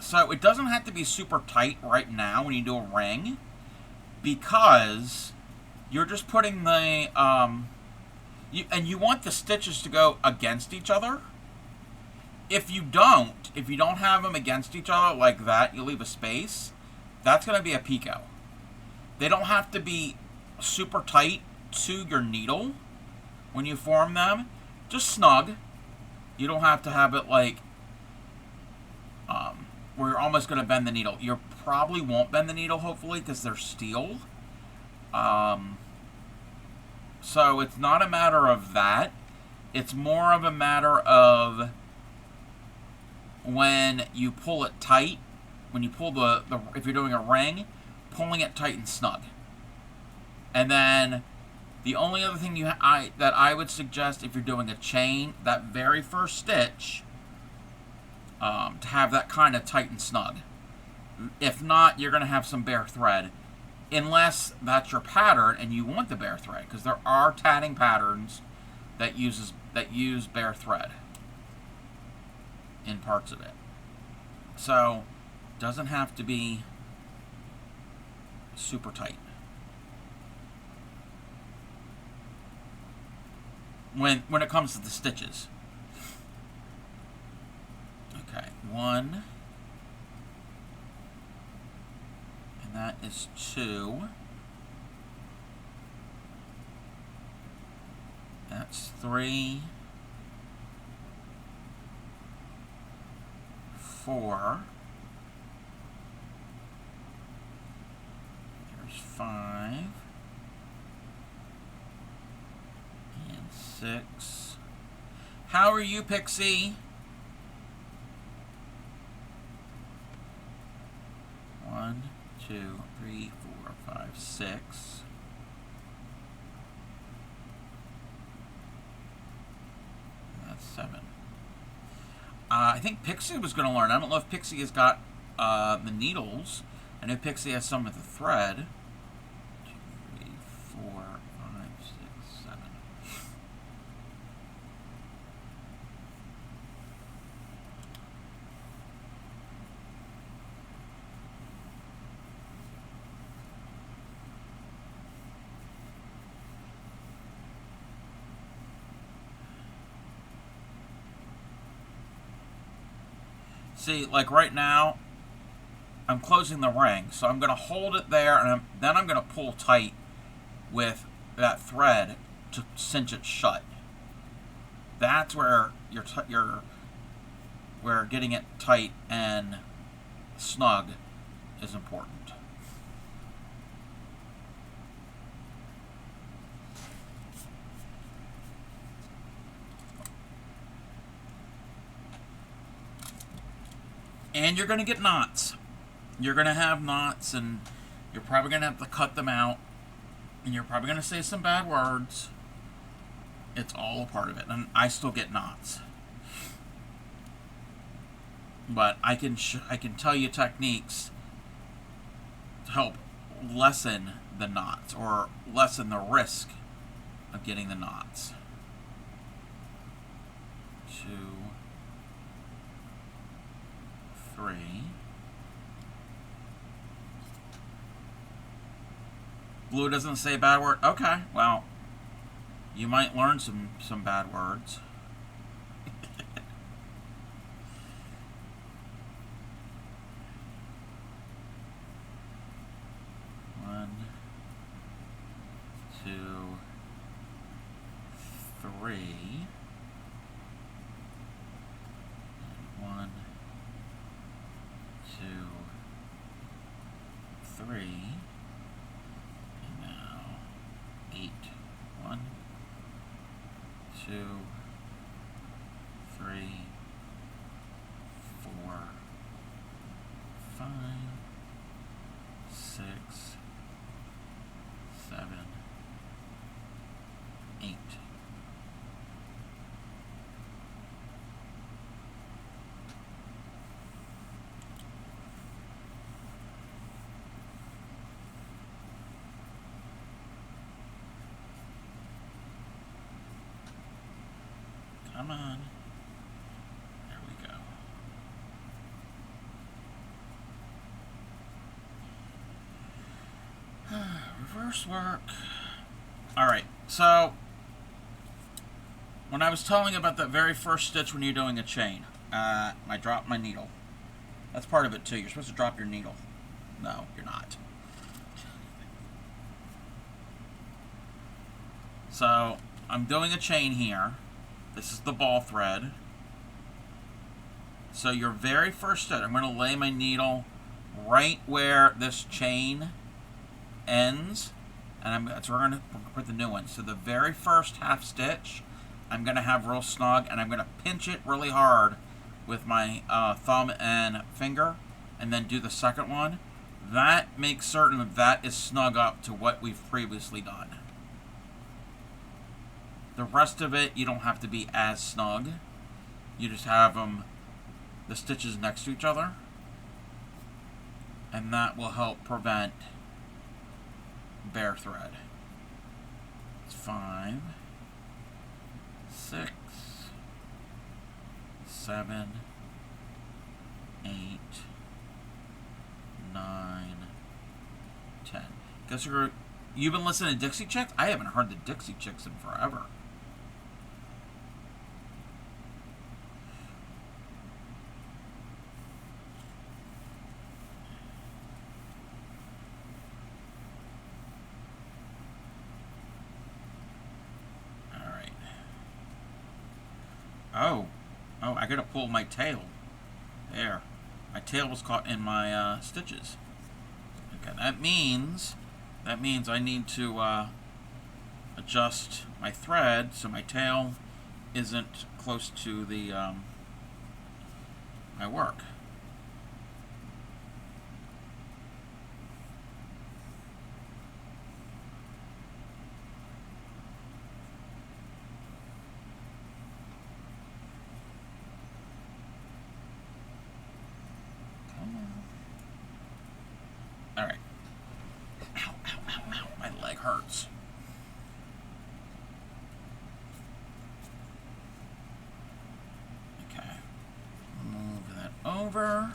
So it doesn't have to be super tight right now when you do a ring, because you're just putting the you want the stitches to go against each other. If you don't have them against each other like that, you leave a space, that's going to be a picot. They don't have to be super tight to your needle when you form them. Just snug. You don't have to have it like where you're almost going to bend the needle. You probably won't bend the needle, hopefully, because they're steel. So it's not a matter of that. It's more of a matter of when you pull it tight, when you pull the if you're doing a ring, pulling it tight and snug. And then the only other thing that I would suggest if you're doing a chain, that very first stitch, to have that kind of tight and snug. If not, you're going to have some bare thread, unless that's your pattern and you want the bare thread, because there are tatting patterns that use bare thread in parts of it. So, doesn't have to be super tight. When it comes to the stitches. Okay, 1. And that is 2. That's 3. 4. There's 5. And 6. How are you, Pixie? 1, 2, 3, 4, 5, 6. That's 7. I think Pixie was going to learn. I don't know if Pixie has got the needles. I know Pixie has some with the thread. 2, 3, 4, 5, 6, 7. See, like right now, I'm closing the ring, so I'm going to hold it there, and then I'm going to pull tight with that thread to cinch it shut. That's where where getting it tight and snug is important. And you're going to get knots. You're going to have knots, and you're probably going to have to cut them out. And you're probably going to say some bad words. It's all a part of it. And I still get knots. But I can tell you techniques to help lessen the knots, or lessen the risk of getting the knots. 2, 3. Blue doesn't say bad word. Okay, well, you might learn some bad words. 1, 2, 3. 1, 2, 3. And now 8. 1, 2, 3, 4, 5, 6, 7, 8. Come on. There we go. Reverse work. Alright, so when I was telling you about that very first stitch when you're doing a chain, I dropped my needle. That's part of it too. You're supposed to drop your needle. No, you're not. So I'm doing a chain here. This is the ball thread. So your very first stitch, I'm going to lay my needle right where this chain ends, and that's where we're going to put the new one. So the very first half stitch, I'm going to have real snug, and I'm going to pinch it really hard with my thumb and finger, and then do the second one. That makes certain that that is snug up to what we've previously done. The rest of it, you don't have to be as snug. You just have the stitches next to each other, and that will help prevent bare thread. It's 5, 6, 7, 8, 9, 10. Guess you've been listening to Dixie Chicks? I haven't heard the Dixie Chicks in forever. Oh, I gotta pull my tail. There. My tail was caught in my stitches. Okay, that means I need to adjust my thread so my tail isn't close to the my work. Alright. Ow, ow, ow, ow. My leg hurts. Okay. Move that over.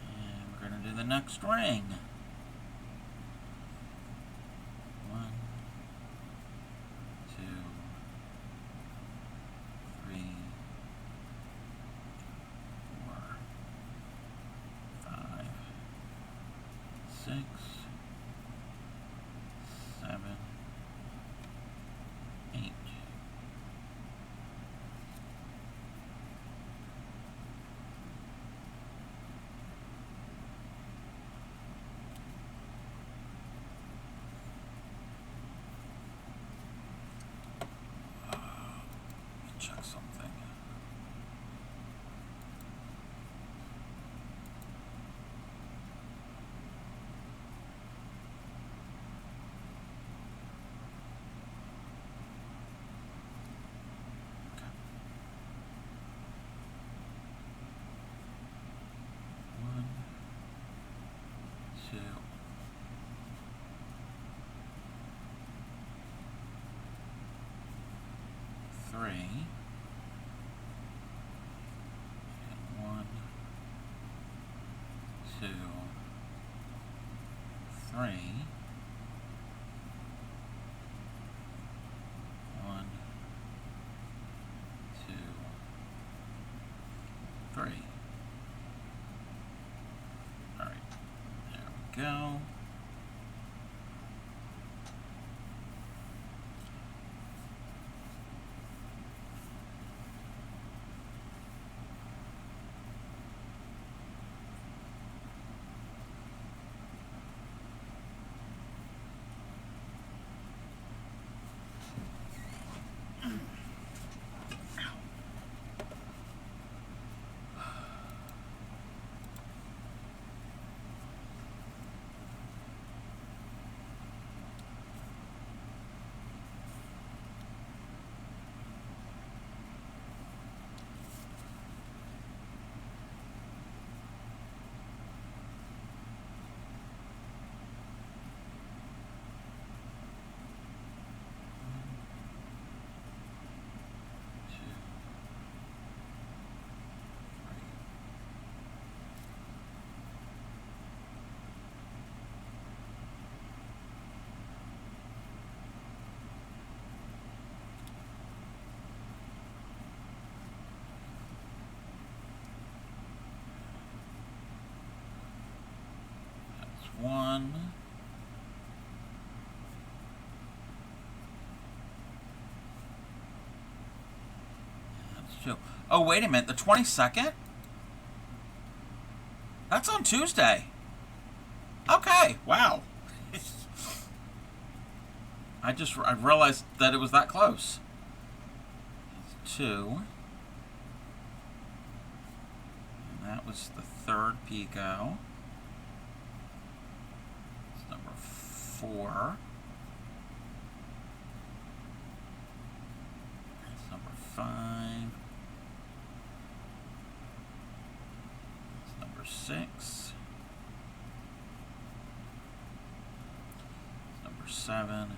And we're going to do the next ring. 1, 2, 3, 4, 5, 6, 7, 8. Check something. Okay. 1, 2, 3. And 1, 2, 3. 1, 2, 3. Alright, there we go. 1. That's 2. Oh, wait a minute. The 22nd? That's on Tuesday. Okay. Wow. I realized that it was that close. 2. And that was the 3rd Pico. It's number 4. That's number 5. That's number 6. That's number 7.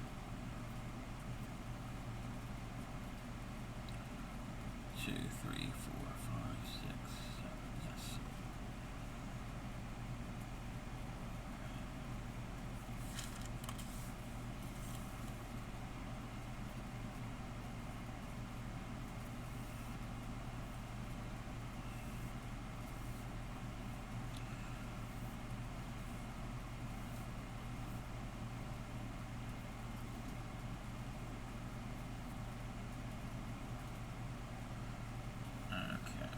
2, 3, 4, 5, 6, 7. Yes. Okay.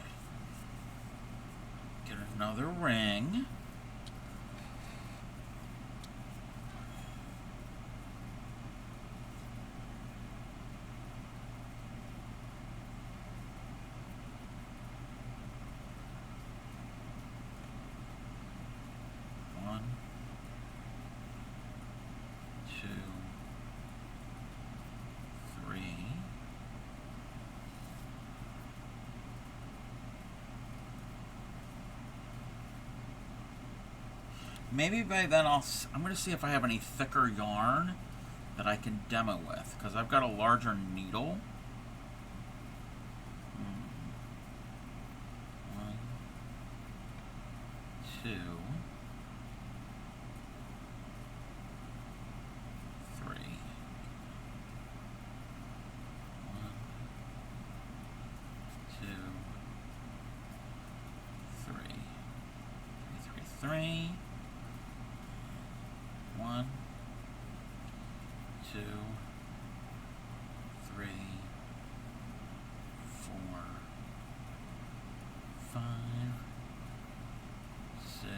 Get another ring. One, 2, 3. Maybe by then I'm going to see if I have any thicker yarn that I can demo with, because I've got a larger needle. 1, 2, 3. 1, 2, 3. 3, 3, 3. 1, 2, 3, 4, 5, 6,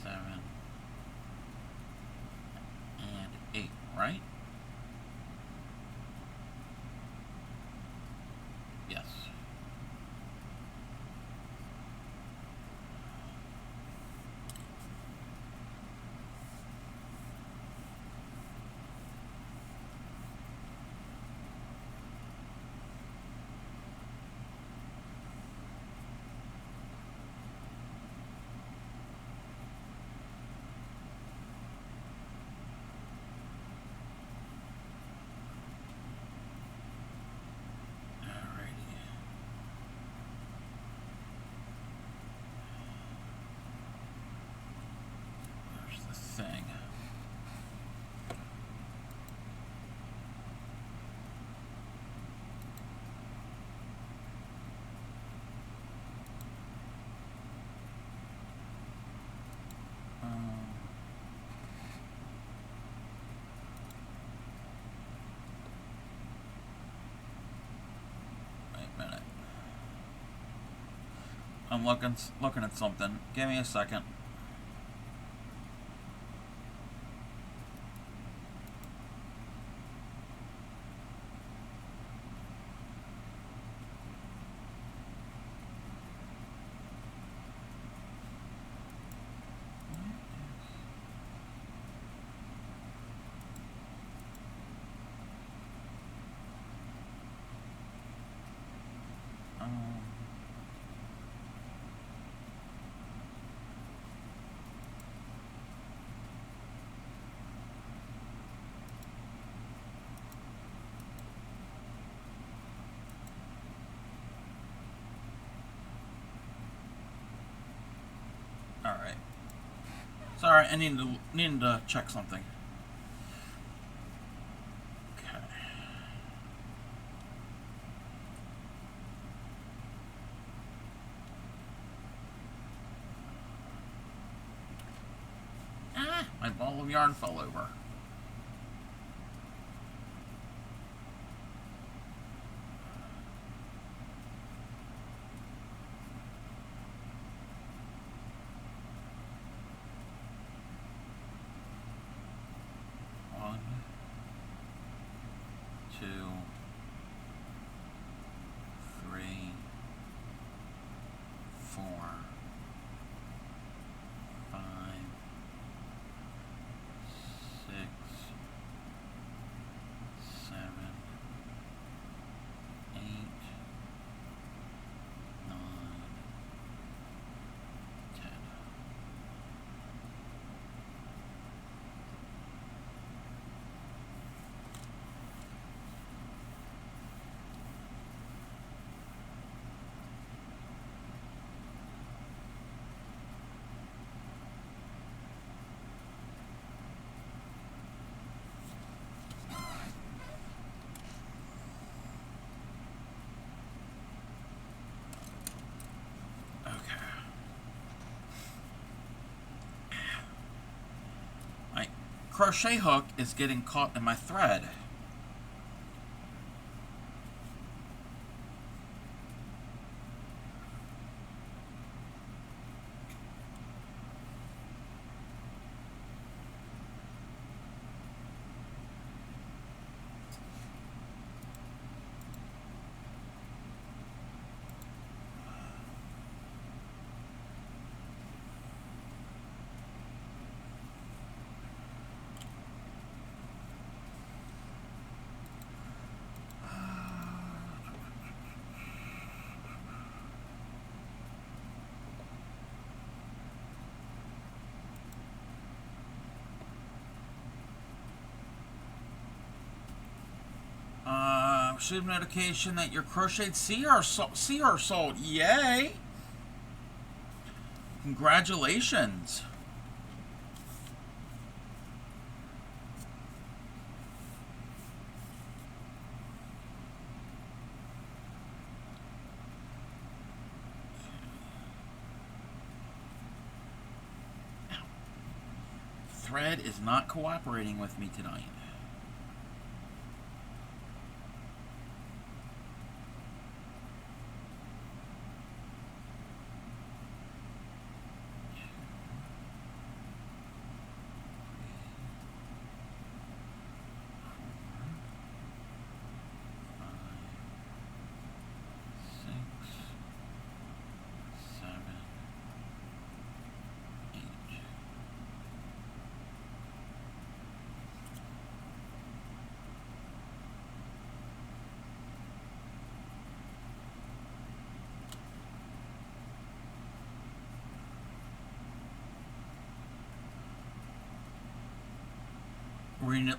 7, and 8, right? Yes. Thing. Wait a minute. I'm looking at something. Give me a second. All right. Sorry, I needed to check something. Okay. My ball of yarn fell over. One, two, three, four, five, six, seven, eight, nine, 10. My crochet hook is getting caught in my thread. Receive notification that your crocheted sea are sold. Yay! Congratulations. Thread is not cooperating with me tonight.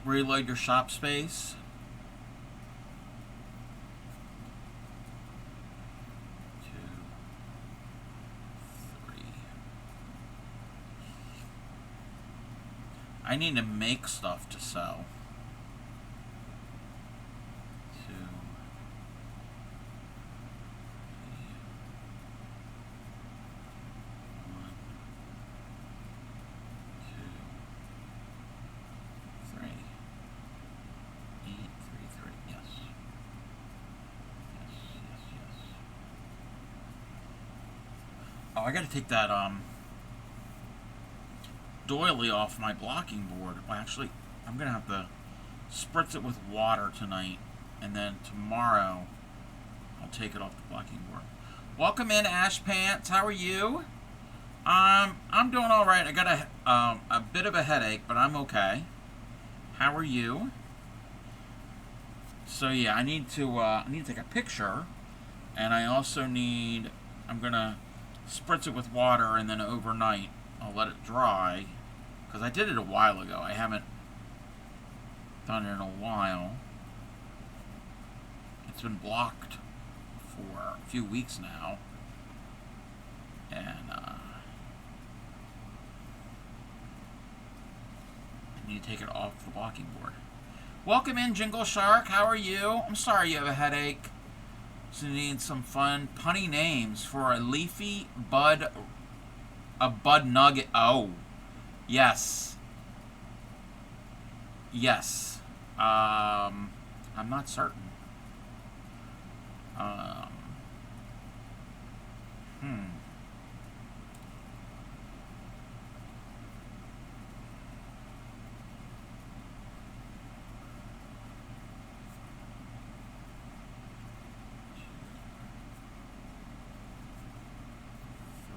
Reload your shop space. Two, three. I need to make stuff to sell. Oh, I gotta take that doily off my blocking board. Well, actually, I'm gonna have to spritz it with water tonight, and then tomorrow I'll take it off the blocking board. Welcome in, Ash Pants. How are you? I'm doing all right. I got a bit of a headache, but I'm okay. How are you? So yeah, I need to take a picture, and I also need. I'm gonna spritz it with water, and then overnight I'll let it dry, because I did it a while ago. I haven't done it in a while. It's been blocked for a few weeks now, and I need to take it off the blocking board. Welcome in, Jingle Shark. How are you? I'm sorry you have a headache. So you need some fun punny names for a leafy bud, a bud nugget. Oh, yes. Yes. I'm not certain. Um, hmm.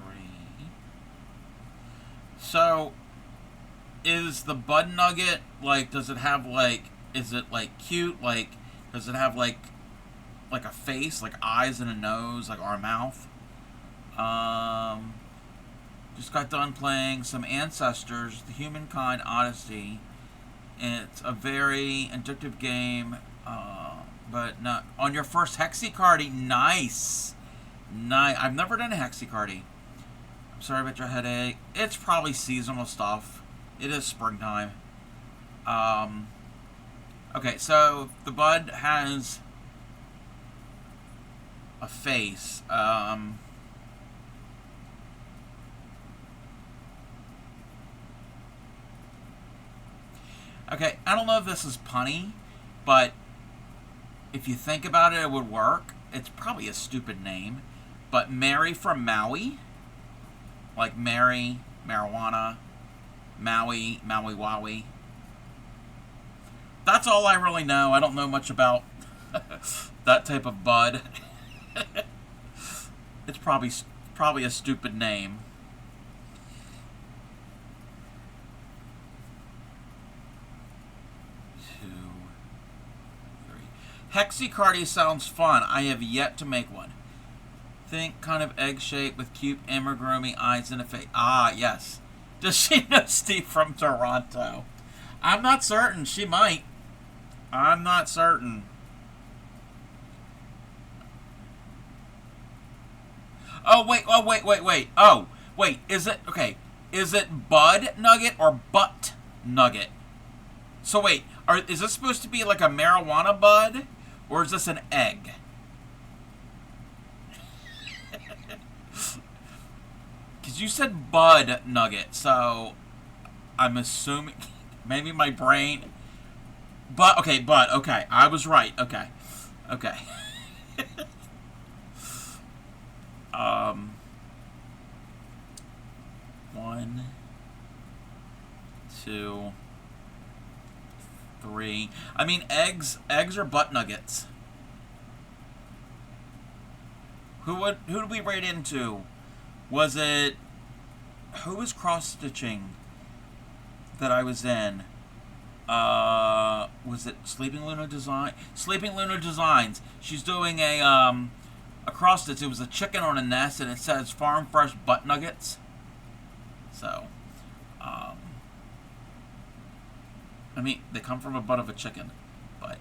3. So, is the Bud Nugget, like, does it have, like, is it, like, cute? Like, does it have, like a face, like eyes and a nose, like, or a mouth? Um, just got done playing some Ancestors, the Humankind Odyssey. It's a very addictive game, but not on your first Hexicardy. Nice, nice. I've never done a Hexicardy. I'm sorry about your headache. It's probably seasonal stuff. It is springtime. Um, okay, so the Bud has a face. Okay, I don't know if this is punny, but if you think about it, it would work. It's probably a stupid name, but Mary from Maui, like Mary, marijuana, Maui, Maui Wowie. That's all I really know. I don't know much about that type of bud. It's probably a stupid name. 2, 3. Hexicardy sounds fun. I have yet to make one. Think kind of egg shaped with cute amigurumi eyes and a face. Ah, yes. Does she know Steve from Toronto? I'm not certain. She might. I'm not certain. Oh, wait. Oh, wait, wait, wait. Oh, wait. Is it. Okay. Is it Bud Nugget or Butt Nugget? So, wait. Is this supposed to be like a marijuana bud? Or is this an egg? Because you said Bud Nugget, so I'm assuming maybe my brain. But okay, okay, I was right. Okay, okay. um, 1, 2, 3. I mean, eggs are butt nuggets. Who did we rate into? Was it who was cross stitching that I was in? Was it Sleeping Luna Design? Sleeping Luna Designs. She's doing a cross stitch. It was a chicken on a nest, and it says farm fresh butt nuggets. So, I mean, they come from a butt of a chicken, but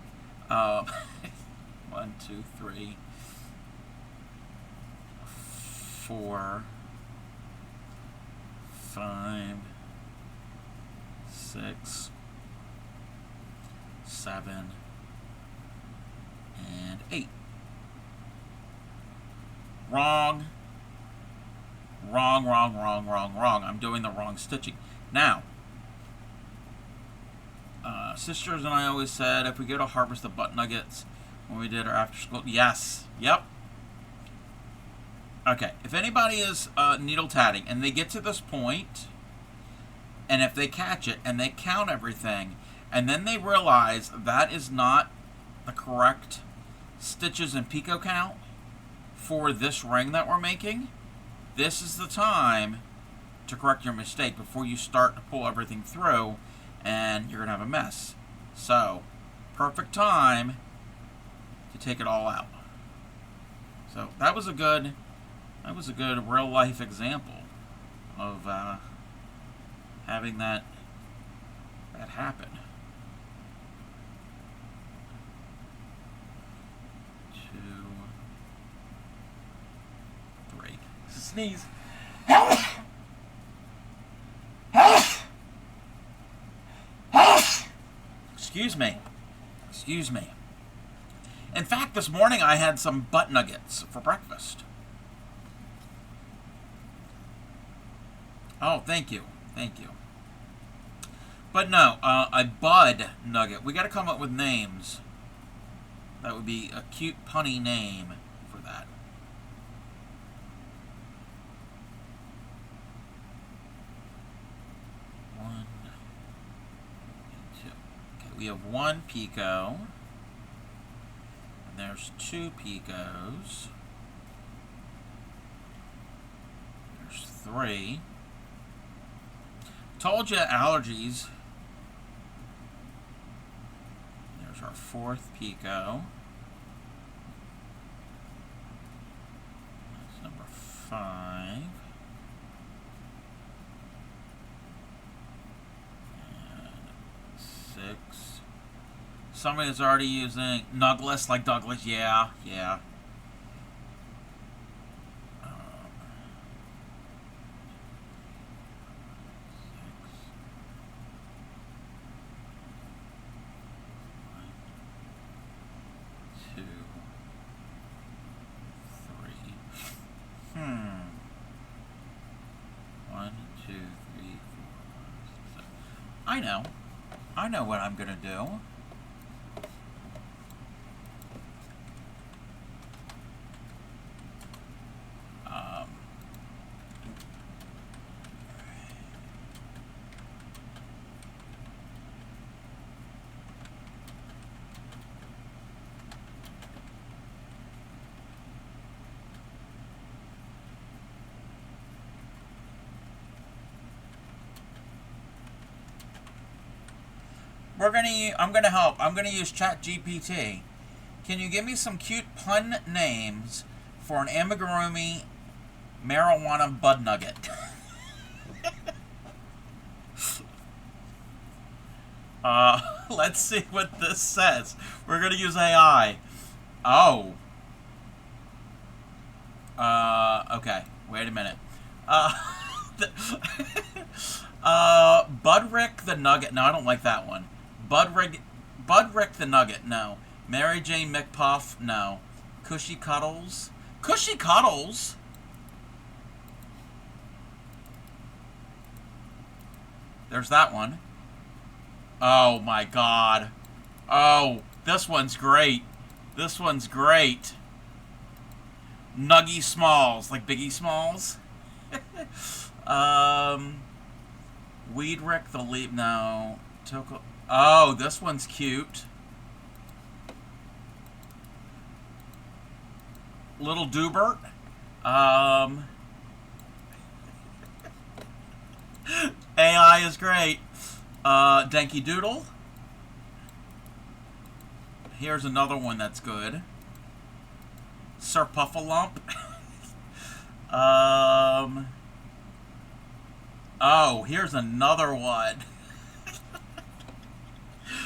1, 2, 3, 4, 5, 6, 7, and 8. Wrong. Wrong, wrong, wrong, wrong, wrong. I'm doing the wrong stitching. Now, sisters and I always said if we go to harvest the butt nuggets when we did our after school. Yes. Yep. Okay. If anybody is needle tatting and they get to this point, and if they catch it and they count everything, and then they realize that is not the correct stitches and picot count for this ring that we're making, this is the time to correct your mistake before you start to pull everything through and you're going to have a mess. So, perfect time to take it all out. So, that was a good real life example of having that happen. 2, 3. Sneeze. Excuse me. Excuse me. In fact, this morning I had some butt nuggets for breakfast. Oh, thank you. Thank you. But no, a bud nugget. We got to come up with names. That would be a cute, punny name for that. One, two. Okay, we have one Pico. And there's two Picos. There's three. Told you allergies. There's our fourth Pico. That's number 5. And 6. Somebody's already using Nugless like Douglas. Yeah, yeah. I know what I'm gonna do. I'm gonna help. I'm gonna use ChatGPT. Can you give me some cute pun names for an amigurumi marijuana bud nugget? Let's see what this says. We're gonna use AI. Oh. Okay. Wait a minute. Budrick the Nugget. No, I don't like that one. Budrick the Nugget. No. Mary Jane McPuff. No. Cushy Cuddles. Cushy Cuddles? There's that one. Oh my god. Oh, this one's great. This one's great. Nuggy Smalls, like Biggie Smalls. Weedrick the Leap. No. Toko. Oh, this one's cute. Little Dubert. AI is great. Danky Doodle. Here's another one that's good. Sir Puffalump. Oh, here's another one.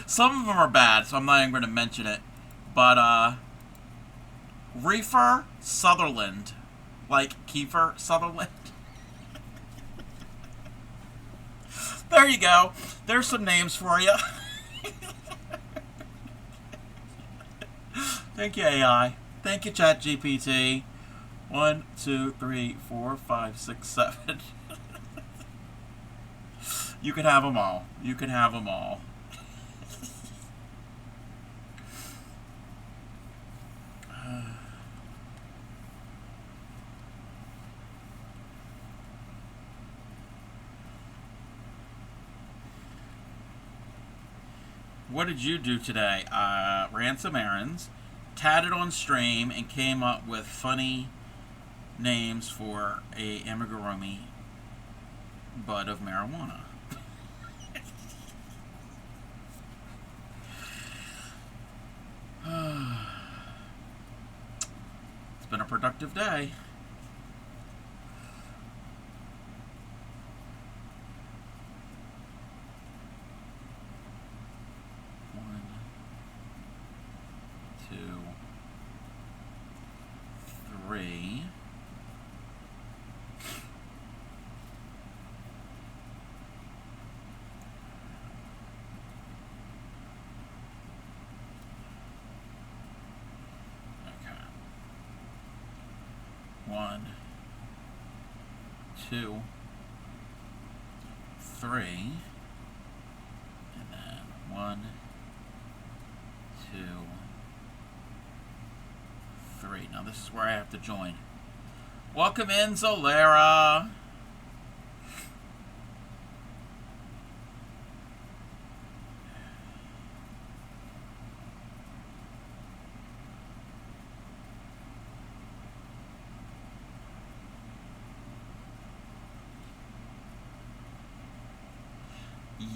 Some of them are bad, so I'm not even going to mention it. But, Reefer Sutherland. Like Kiefer Sutherland. There you go. There's some names for you. Thank you, AI. Thank you, ChatGPT. 1, 2, 3, 4, 5, 6, 7. You can have them all. You can have them all. What did you do today? Ran some errands, tatted on stream, and came up with funny names for a amigurumi bud of marijuana. It's been a productive day. One, two, three. 1, 2, 3. Now this is where I have to join. Welcome in, Zolera.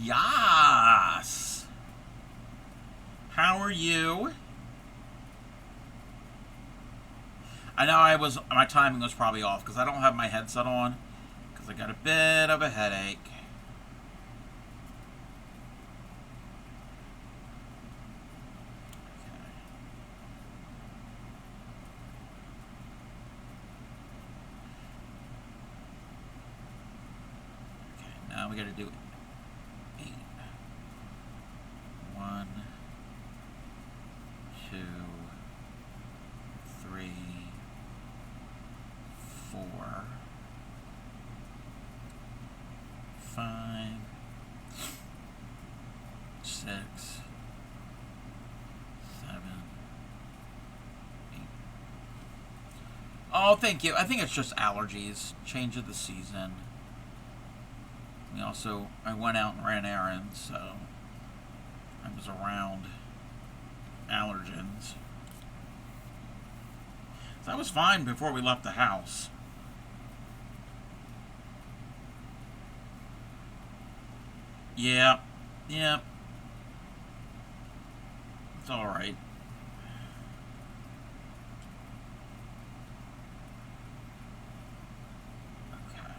Yas. How are you? I know my timing was probably off because I don't have my headset on because I got a bit of a headache. Okay, now we got to do 8. 1, 2, 3, 4, 5, 6, 7, 8. Oh, thank you. I think it's just allergies. Change of the season. I went out and ran errands, so I was around allergens. So that was fine before we left the house. Yeah. Yeah. It's alright. Okay.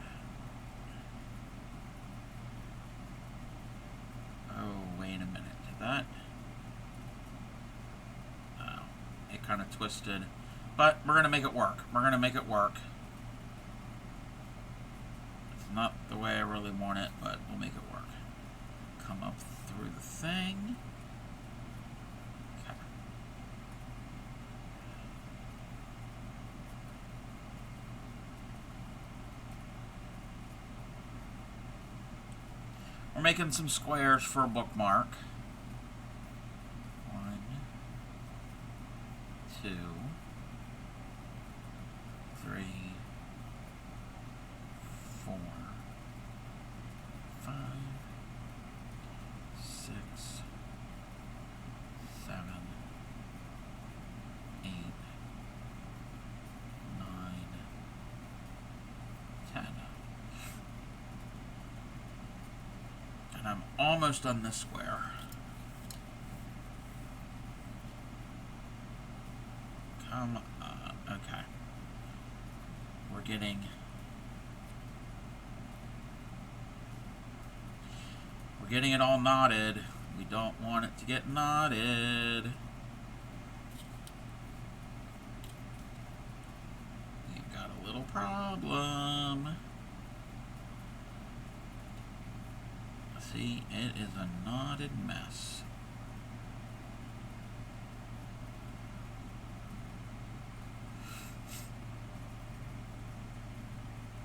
Oh, wait a minute. Did that? Oh, it kind of twisted. But we're going to make it work. We're going to make it work. It's not the way I really want it, but we'll make it work. Come up through the thing. Okay. We're making some squares for a bookmark. 1, 2, 3, 4, 5, 6, 7, 8, 9, 10. And I'm almost done this square. Come on. Okay. We're getting it all knotted. We don't want it to get knotted. We've got a little problem. See, it is a knotted mess.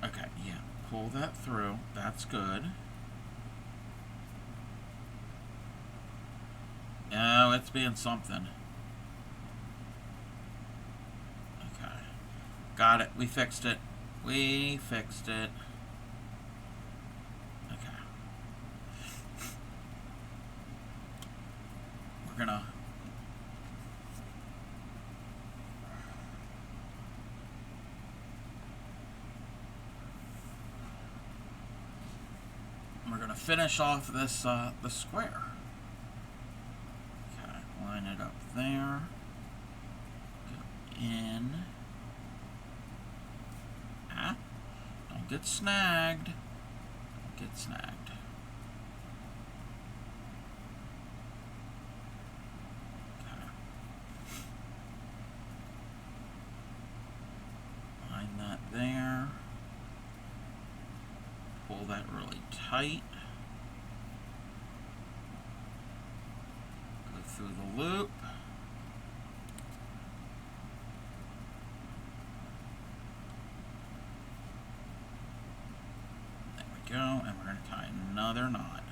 Okay, yeah, pull that through. That's good. Oh, it's being something. Okay. Got it. We fixed it. We fixed it. Okay. We're gonna... finish off this the square. Okay, line it up there. Go in. Ah, don't get snagged. Don't get snagged. Okay. Line that there. Pull that really tight. Through the loop. There we go, and we're going to tie another knot.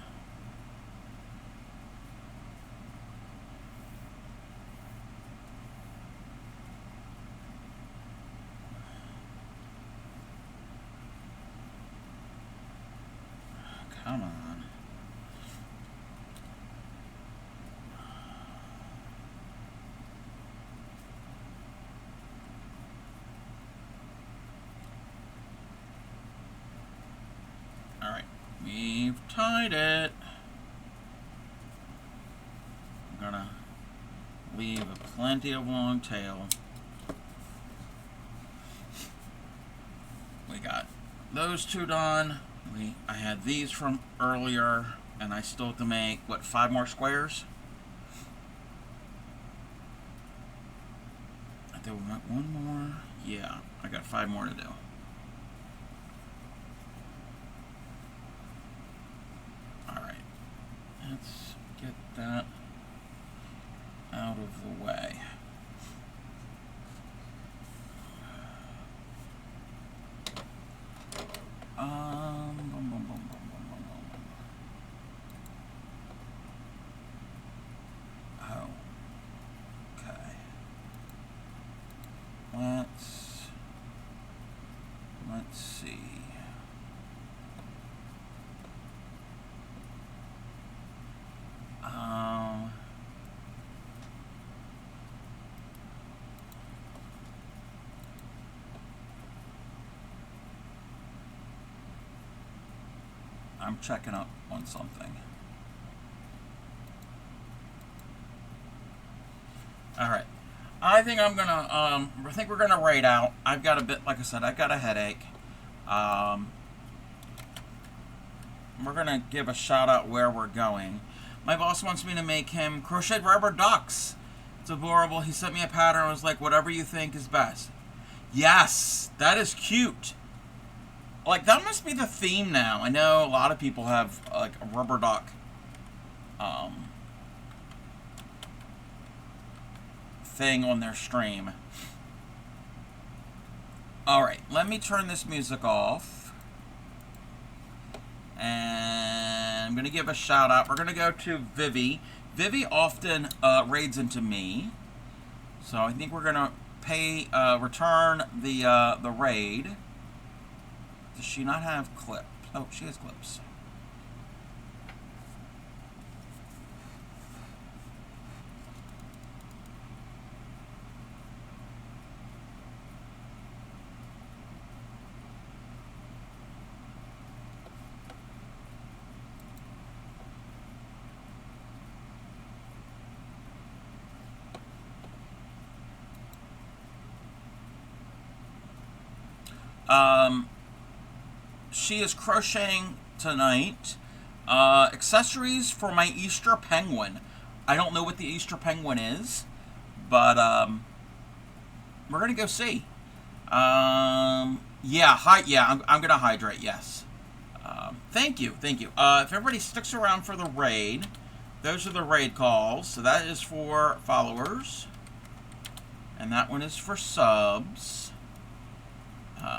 Come on. Alright, we've tied it. I'm gonna leave plenty of long tail. We got those two done. I had these from earlier, and I still have to make, what, 5 more squares? I think we got 1 more. Yeah, I got 5 more to do. Alright, let's get that out of the way. Oh. Okay. Let's see. I'm checking up on something. All right. I think I'm gonna. I think we're gonna raid out. I've got a bit, like I said, I've got a headache. We're gonna give a shout out where we're going. My boss wants me to make him crocheted rubber ducks. It's adorable. He sent me a pattern and was like, whatever you think is best. Yes, that is cute. Like, that must be the theme now. I know a lot of people have, like, a rubber duck thing on their stream. Alright, let me turn this music off. And I'm going to give a shout out. We're going to go to Vivi. Vivi often raids into me. So I think we're going to return the raid. Does she not have clips? Oh, she has clips. She is crocheting tonight. Accessories for my Easter penguin. I don't know what the Easter penguin is, but we're gonna go see. I'm gonna hydrate. Yes. Thank you. If everybody sticks around for the raid, those are the raid calls. So that is for followers, and that one is for subs.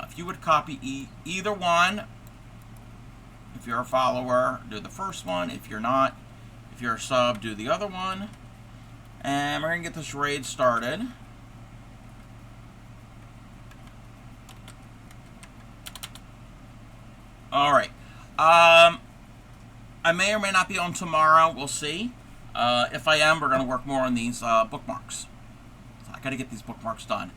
If you would copy either one, if you're a follower, do the first one. If you're not, if you're a sub, do the other one. And we're going to get this raid started. Alright. I may or may not be on tomorrow. We'll see. If I am, we're going to work more on these bookmarks. So I got to get these bookmarks done.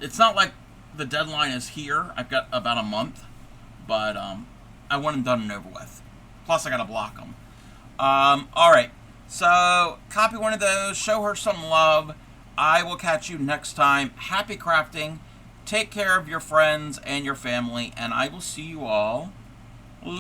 It's not like the deadline is here. I've got about a month, but I want them done and over with. Plus, I got to block them. All right. So, copy one of those. Show her some love. I will catch you next time. Happy crafting. Take care of your friends and your family, and I will see you all